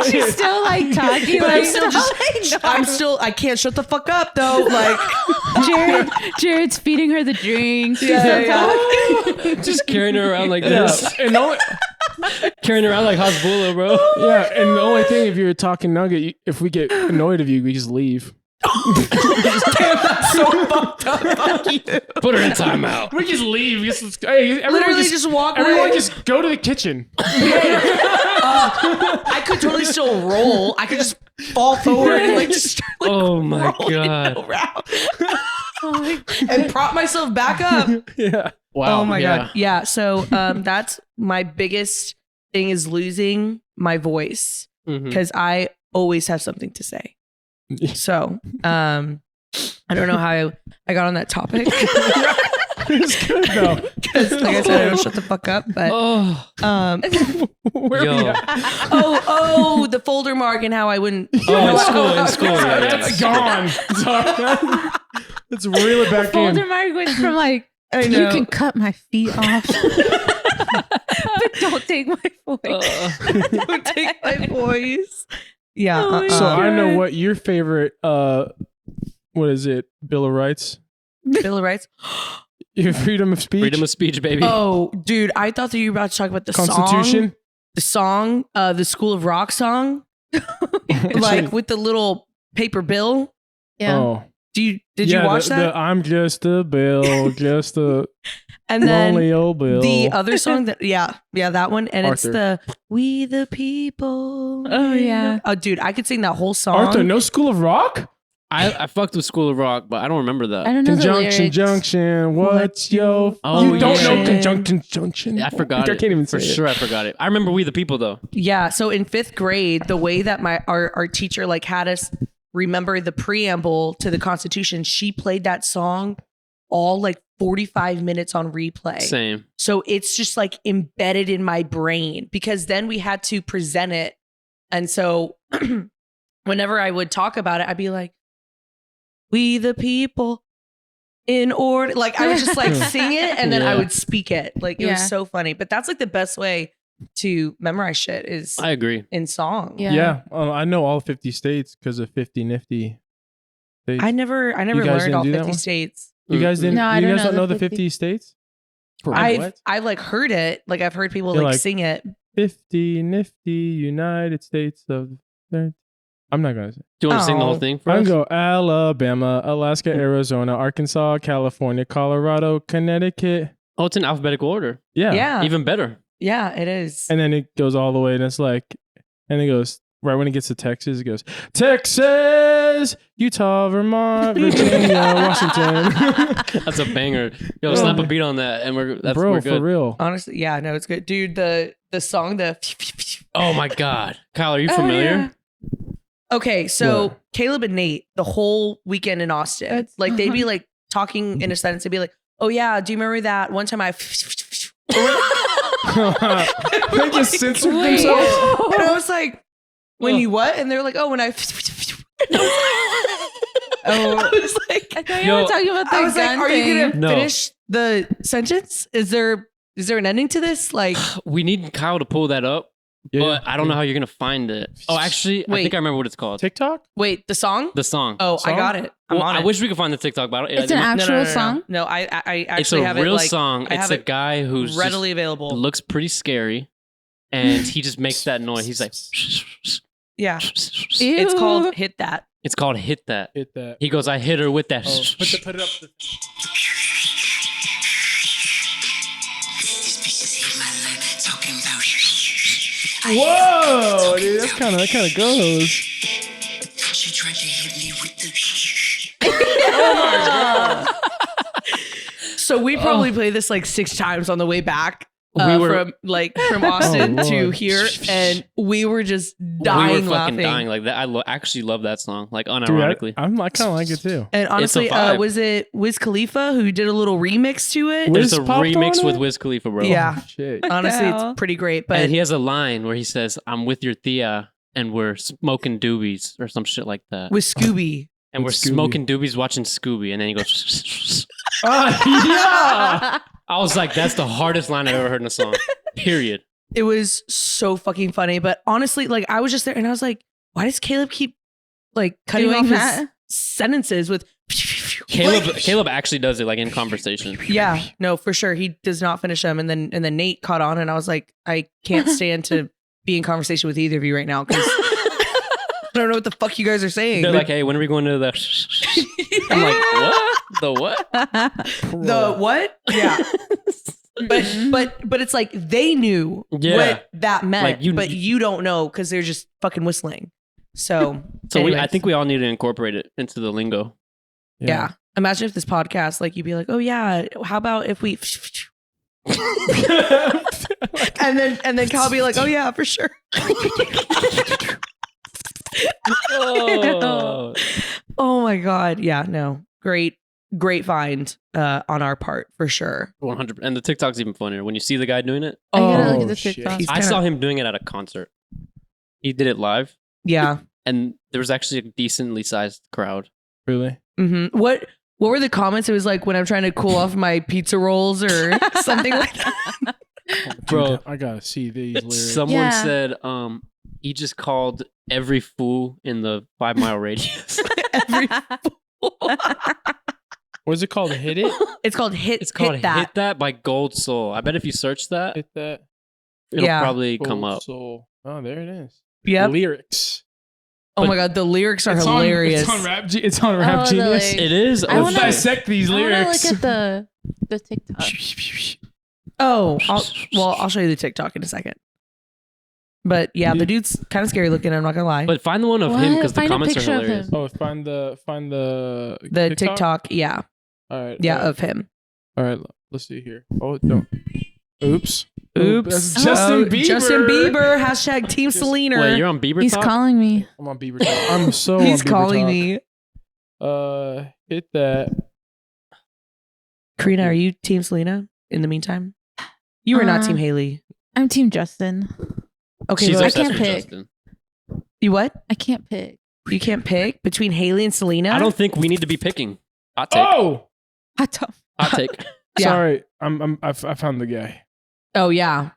she's still like talking. But Like, I'm still I can't shut the fuck up though. Like Jared's feeding her the drink. Just carrying her around like this. And Carrying her around like Hasbulla, bro. yeah, and the only thing, if you're a talking nugget, if we get annoyed of you, we just leave. that's so fucked up. Fuck you. Put her in timeout. We just leave. Hey, Literally just walk everyone away. just go to the kitchen. I could totally still roll. I could just fall forward and like just start like Oh my rolling god. around. And prop myself back up. Yeah. Wow. Oh my god. Yeah. So that's my biggest thing is losing my voice Mhm. because I always have something to say. So I don't know how I got on that topic. It's good though. Because like I said, I don't shut the fuck up. But Oh. Where are we Yo. at? oh, the folder mark and how I wouldn't. Oh, in school. Yeah, That's yeah. gone. Sorry. Let's reel it back in. Folder mark went from like, I you know. can cut my feet off, but don't take my voice. Don't take my voice. Yeah. Oh my So I know God. what your favorite, what is it? Bill of Rights? Bill of Rights. Your freedom of speech? Freedom of speech, baby. Oh, dude, I thought that you were about to talk about the Constitution? song, the School of Rock song, like with the little paper bill. Yeah. Oh. Did you watch that? I'm just a Bill, just a And then lonely old Bill. the other song that that one, and Arthur. it's the "We the People." Oh, yeah. Oh, dude, I could sing that whole song. Arthur, no School of Rock? I fucked with School of Rock, but I don't remember that. I don't know the Conjunction, lyrics. junction. What's your? Oh, you don't know yeah. conjunction, junction. I forgot I it. can't even say For it. sure, I forgot it. I remember We the People though. Yeah. So in 5th grade, the way that our teacher like had us remember the preamble to the Constitution, she played that song all like 45 minutes on replay. Same. So it's just like embedded in my brain because then we had to present it. And so whenever I would talk about it, I'd be like, "We the people in order." Like I would just like sing it and then I Yeah. would speak it. Like it Yeah. was so funny. But that's like the best way to memorize shit is I agree. in song. Yeah. Yeah, I know all 50 states because of 50 nifty states. I never guys learned didn't all do that 50 one? states. You guys didn't? No, I you don't guys know don't know the the 50 50 states? I've like heard it. Like I've heard people You're like like- sing it. 50 nifty United States of. I'm not gonna say. Do you want to sing the whole Oh. thing for I us? can go Alabama, Alaska, Arizona, Arkansas, California, Colorado, Connecticut. Oh, it's in alphabetical order. Yeah. Yeah. Even better. Yeah, it is. And then it goes all the way, and it's like, and it goes right when it gets to Texas, it goes Texas, Utah, Vermont, Virginia, Washington. That's a banger. Yo, slap a beat on that, and we're Bro, we're good. for real. Honestly, yeah, no, it's good. Dude, the song, Oh my god, Kyle, are you familiar? Okay, so What? Caleb and Nate, the whole weekend in Austin, That's- like they'd be like talking in a sentence. They'd be like, "Oh yeah, do you remember that one time I?" They just censored Wait. themselves. And I was like, "When Oh. you what?" And they're like, "Oh, when I." Oh. I was like, I thought you Yo, were talking about the I was like, gun "Are you thing. gonna No. finish the sentence? Is there an ending to this?" Like, We need Kyle to pull that up, but I don't know how you're gonna find it. Oh, actually, I Wait. think I remember what it's called. TikTok? wait, the song? The song. Oh, I Song? got it. I'm Well, on I it. wish we could find the TikTok, but I don't, It's an I- actual song. No, I it's actually a have real it like song. I It's have a it guy who's readily just, available. looks pretty scary, and he just makes that noise. He's like, Yeah, Ew. it's called "Hit That." it's called "Hit That." Hit that. He goes, "I hit her with that." Oh, put it up. Whoa, dude, that kind of goes. She tried to hit me with the. So we probably played this like 6 times on the way back. We were- from Austin Oh, to Lord. here, and we were just we dying were fucking laughing. dying like that. I actually love that song, like Dude, unironically. I kind of like it too. And honestly, vibe. was it Wiz Khalifa who did a little remix to it? Wiz There's a popped remix on with it? Wiz Khalifa, bro. Yeah. Oh, shit. Honestly, Wow. it's pretty great. But And he has a line where he says, "I'm with your tia, and we're smoking doobies," or some shit like that. with Scooby, And we're With Scooby. smoking doobies watching Scooby. And then he goes, Yeah. I was like, that's the hardest line I've ever heard in a song. Period. it was so fucking funny. But honestly, like I was just there, and I was like, why does Caleb keep like cutting Doing off his that? sentences with? Caleb actually does it like in conversation. Yeah, no, for sure. He does not finish them. And then Nate caught on, and I was like, I can't stand to be in conversation with either of you right now because I don't know what the fuck you guys are saying. They're like, hey, when are we going to the... I'm like, what? The what? the what? Yeah. But it's like they knew Yeah. what that meant, Like, you- but you don't know because they're just fucking whistling. So, So I anyways. think we all need to incorporate it into the lingo. yeah. Imagine if this podcast, like, you'd be like, oh yeah, how about if we, and then Cal be like, oh yeah, for sure. Oh. Oh my god, yeah, no, great find on our part for sure. 100%. And the TikTok's even funnier when you see the guy doing it. I gotta look Oh, at the shit. TikTok. He's I kinda- saw him doing it at a concert. He did it live, Yeah. and there was actually a decently sized crowd. Really? Mm-hmm. What were the comments? It was like when I'm trying to cool off my pizza rolls or something like that. Bro. Dude, I gotta see these lyrics. Someone Yeah. said, he just called every fool in the 5 mile radius. Every What's it called? Hit it? It's called Hit. It's called Hit That. Hit That by Gold Soul. I bet if you search that, Hit that. it'll Yeah. probably come Gold up. Soul. Oh, there it is. Yep. Lyrics. Oh my god, the lyrics are It's hilarious. it's on Rap. It's on Rap Oh, the Genius. lyrics. It is. I Let's wanna- dissect these I wanna lyrics. look at the TikTok. Oh, I'll show you the TikTok in a second. But yeah, the dude's kind of scary looking. I'm not gonna lie. But find the one of him What? because the Find a comments are picture of hilarious. him. Oh, find the the TikTok, yeah, All right. yeah, all right. of him. All right. Let's see here. Oh, don't. Oops. Oops. That's Justin Bieber. Justin Bieber. Hashtag Team Selena. Wait, you're on Bieber He's Talk? calling me. I'm on Bieber Talk. I'm so He's on Bieber calling Talk. me. Hit that. Karina, are you Team Selena in the meantime? You are not Uh, Team Haley. I'm Team Justin. Okay, She's but I obsessed can't with pick. Justin. you what? I can't pick. You can't pick between Haley and Selena? I don't think we need to be picking. Hot take. Oh, I don't. Hot take. Yeah. sorry. I found the guy. Oh, yeah.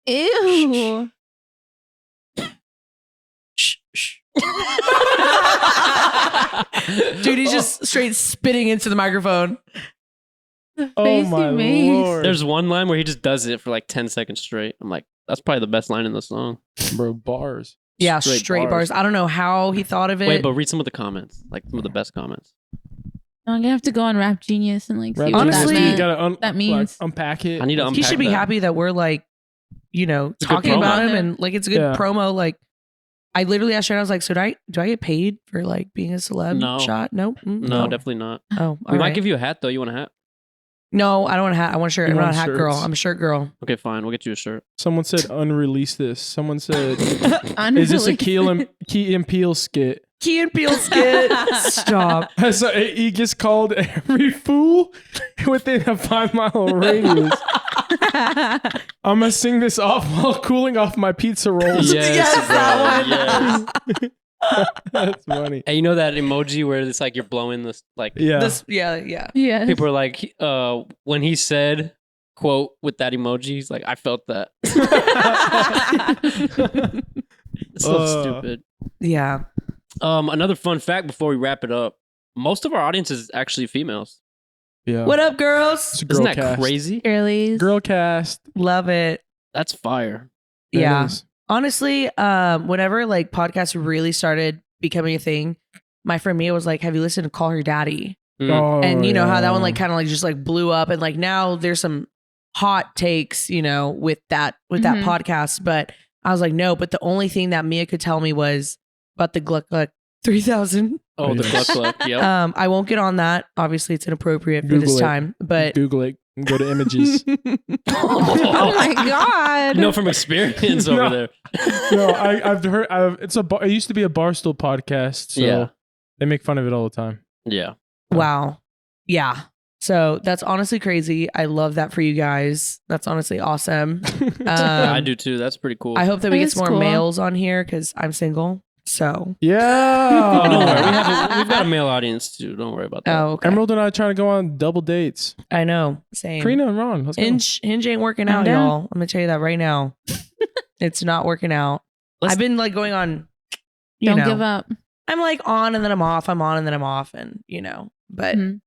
Ew. Shh, shh. Dude, he's just straight spitting into the microphone. The Oh face my he made. lord. There's one line where he just does it for like 10 seconds straight. I'm like, that's probably the best line in the song. Bro, bars. Yeah, straight bars. I don't know how he thought of it. Wait, but read some of the comments. Like some of the best comments. I'm gonna have to go on Rap Genius and like see Rap what Genius, Honestly, that you meant. gotta that means. unpack it. I need to unpack he should be that. happy that we're like, It's a good talking promo. about him and like it's a good Yeah. promo. Like, I literally asked Sharon, I was like, so do I get paid for like being a celeb No. shot? Nope. No, definitely not. Oh, We might give you a hat though. You want a hat? No, I don't want a hat. I want a shirt. You I'm not a want hat girl. shirts? I'm a shirt girl. Okay, fine. We'll get you a shirt. Someone said unrelease this. Someone said, Unreleased. is this a Key and Peele skit? Key and Peele skit. Stop. So he gets called every fool within a 5 mile radius. I'm gonna sing this off while cooling off my pizza rolls. Yes, bro, that one. yes. That's funny. Hey, you know that emoji where it's like you're blowing this like Yeah. Yeah. Yes. people are like when he said quote with that emoji, he's like, I felt that. It's so stupid. Yeah. Another fun fact before we wrap it up. Most of our audience is actually females. Yeah. What up, girls? It's a girl Isn't that cast. crazy? Girlies. Girl cast. Love it. That's fire. That Yeah. is. Honestly, whenever like podcasts really started becoming a thing, my friend Mia was like, have you listened to Call Her Daddy? Mm. Oh, And you know how that yeah. one like kind of like just like blew up, and like now there's some hot takes, you know, with that Mhm. podcast. But I was like, no, but the only thing that Mia could tell me was about the Gluck Gluck 3000. Oh, the Yes. cluck cluck. Yep. I won't get on that. Obviously, it's inappropriate for this Google it. time. But Google it. and go to images. Oh my god. You know from experience over there. No, I've heard. It used to be a Barstool podcast. So Yeah. they make fun of it all the time. Yeah. Wow. Yeah. So that's honestly crazy. I love that for you guys. That's honestly awesome. I do too. That's pretty cool. I hope that we That get is some more cool. males on here because I'm single. So. Yeah. Oh, don't worry. We've got a male audience too. Don't worry about that. Oh, okay. Emerald and I are trying to go on double dates. I know. Same. Karina and Ron. Let's go. Hinge ain't working I'm out, down. y'all. I'm gonna tell you that right now. It's not working out. Let's- I've been like going on. You Don't know, give up. I'm like on and then I'm off. I'm on and then I'm off, and but Mhm.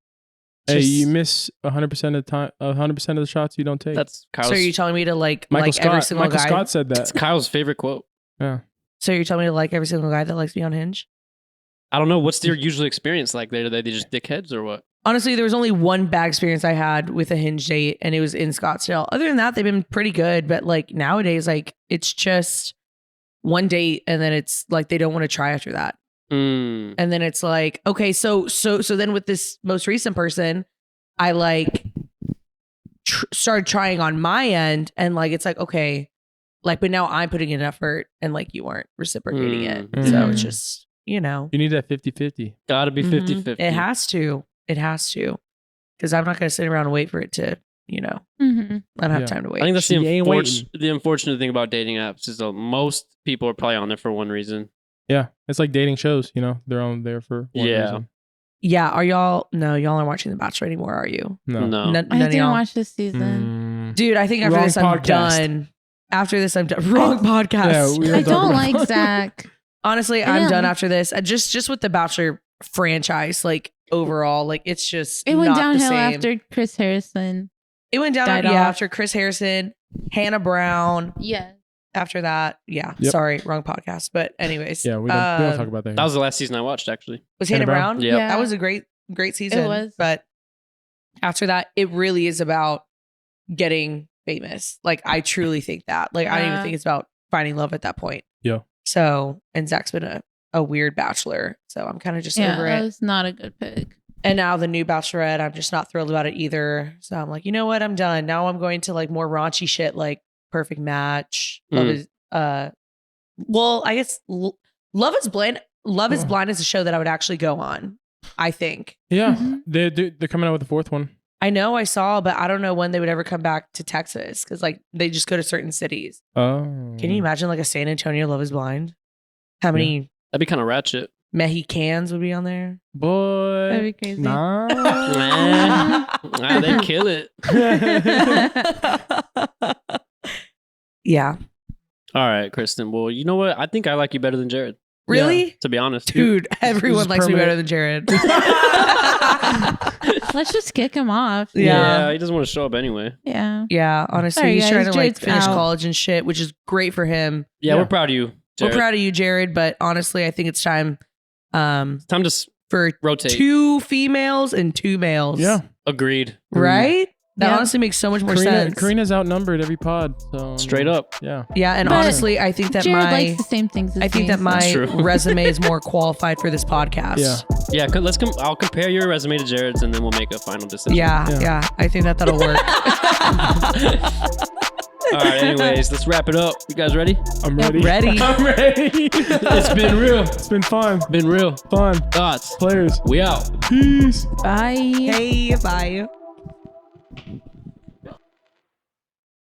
Hey, just- you miss 100% of the time. 100% of the shots you don't take. That's Kyle's, So are you telling me to like Michael every Scott. single Michael guy? Scott said that's that. Kyle's favorite quote. Yeah. So you're telling me to like every single guy that likes me on Hinge? I don't know. What's their usual experience like? They just dickheads or what? Honestly, there was only one bad experience I had with a Hinge date, and it was in Scottsdale. Other than that, they've been pretty good. But like nowadays, like it's just one date, and then it's like they don't want to try after that. Mm. And then it's like, okay, so then with this most recent person, I like started trying on my end, and like it's like, okay, like, but now I'm putting in effort, and like you aren't reciprocating it. Mm. So Mhm. it's just, You need that 50-50. Gotta be Mhm. 50-50. It has to. It has to. Because I'm not going to sit around and wait for it to, I Mhm. don't have Yeah. time to wait. I think that's She ain't waiting. the unfortunate thing about dating apps is that most people are probably on there for one reason. Yeah. It's like dating shows, they're on there for one Yeah. reason. Yeah. Are y'all, no, y'all aren't watching The Bachelor anymore, are you? No. No. None I of didn't y'all. watch this season. Dude, I think after Wrong this, I'm podcast. done. After this, I'm done. Wrong podcast. we I don't talk don't about- like Zach. Honestly, I I'm done know. after this. Just with the Bachelor franchise, like overall, like it's just It went not the downhill same. after Chris Harrison. It went down, died yeah, off. after Chris Harrison, Hannah Brown. Yeah. After that, yeah. Yep. Sorry, wrong podcast. But anyways, Yeah, we don't talk about that. That was the last season I watched, actually. was Hannah Hannah Brown? Brown. Yep. Yeah. That was a great season. It was. But after that, it really is about getting famous. Like I truly think that. Like I don't even Yeah. think it's about finding love at that point. Yeah. So, and Zach's been a weird bachelor, so I'm kind of just Yeah, over that it. was not a good pick. And now the new Bachelorette, I'm just not thrilled about it either. So I'm like, you know what? I'm done. Now I'm going to like more raunchy shit like Perfect Match. Love is well, I guess Love is Blind. Love is Blind is a show that I would actually go on, I think. Yeah. Mhm. They're coming out with the fourth one. I know I saw, but I don't know when they would ever come back to Texas because like they just go to certain cities. Oh. Can you imagine like a San Antonio Love is Blind? How many That'd be kind of ratchet. Mexicans would be on there? Boy. That'd be crazy. Nah. Nah, they kill it. Yeah. All right, Kristen. Well, you know what? I think I like you better than Jared, Really? to be honest. Dude, everyone This is likes me better permanent. than Jared. Let's just kick him off. Yeah. He doesn't want to show up anyway. Yeah. Yeah, honestly, Sorry, he's guys, trying to like Jared's finish out. college and shit, which is great for him. Yeah, Yeah. we're proud of you, Jared. We're proud of you, Jared, but honestly, I think it's time Time to for rotate. 2 females and 2 males. Yeah. Agreed. Right? That Yeah. honestly makes so much more sense. Karina's outnumbered every pod. So Straight up. Yeah. Yeah, and But honestly, I think that Jared likes the same things as I think me, that so- my That's true. resume is more qualified for this podcast. Yeah. Yeah, I'll compare your resume to Jared's, and then we'll make a final decision. Yeah, Yeah. yeah. I think that'll work. All right. Anyways, let's wrap it up. You guys ready? I'm Yep. ready. Ready. I'm ready. It's been real. It's been fun. Been real. Fun. Thoughts. Players. We out. Peace. Bye. Hey, bye.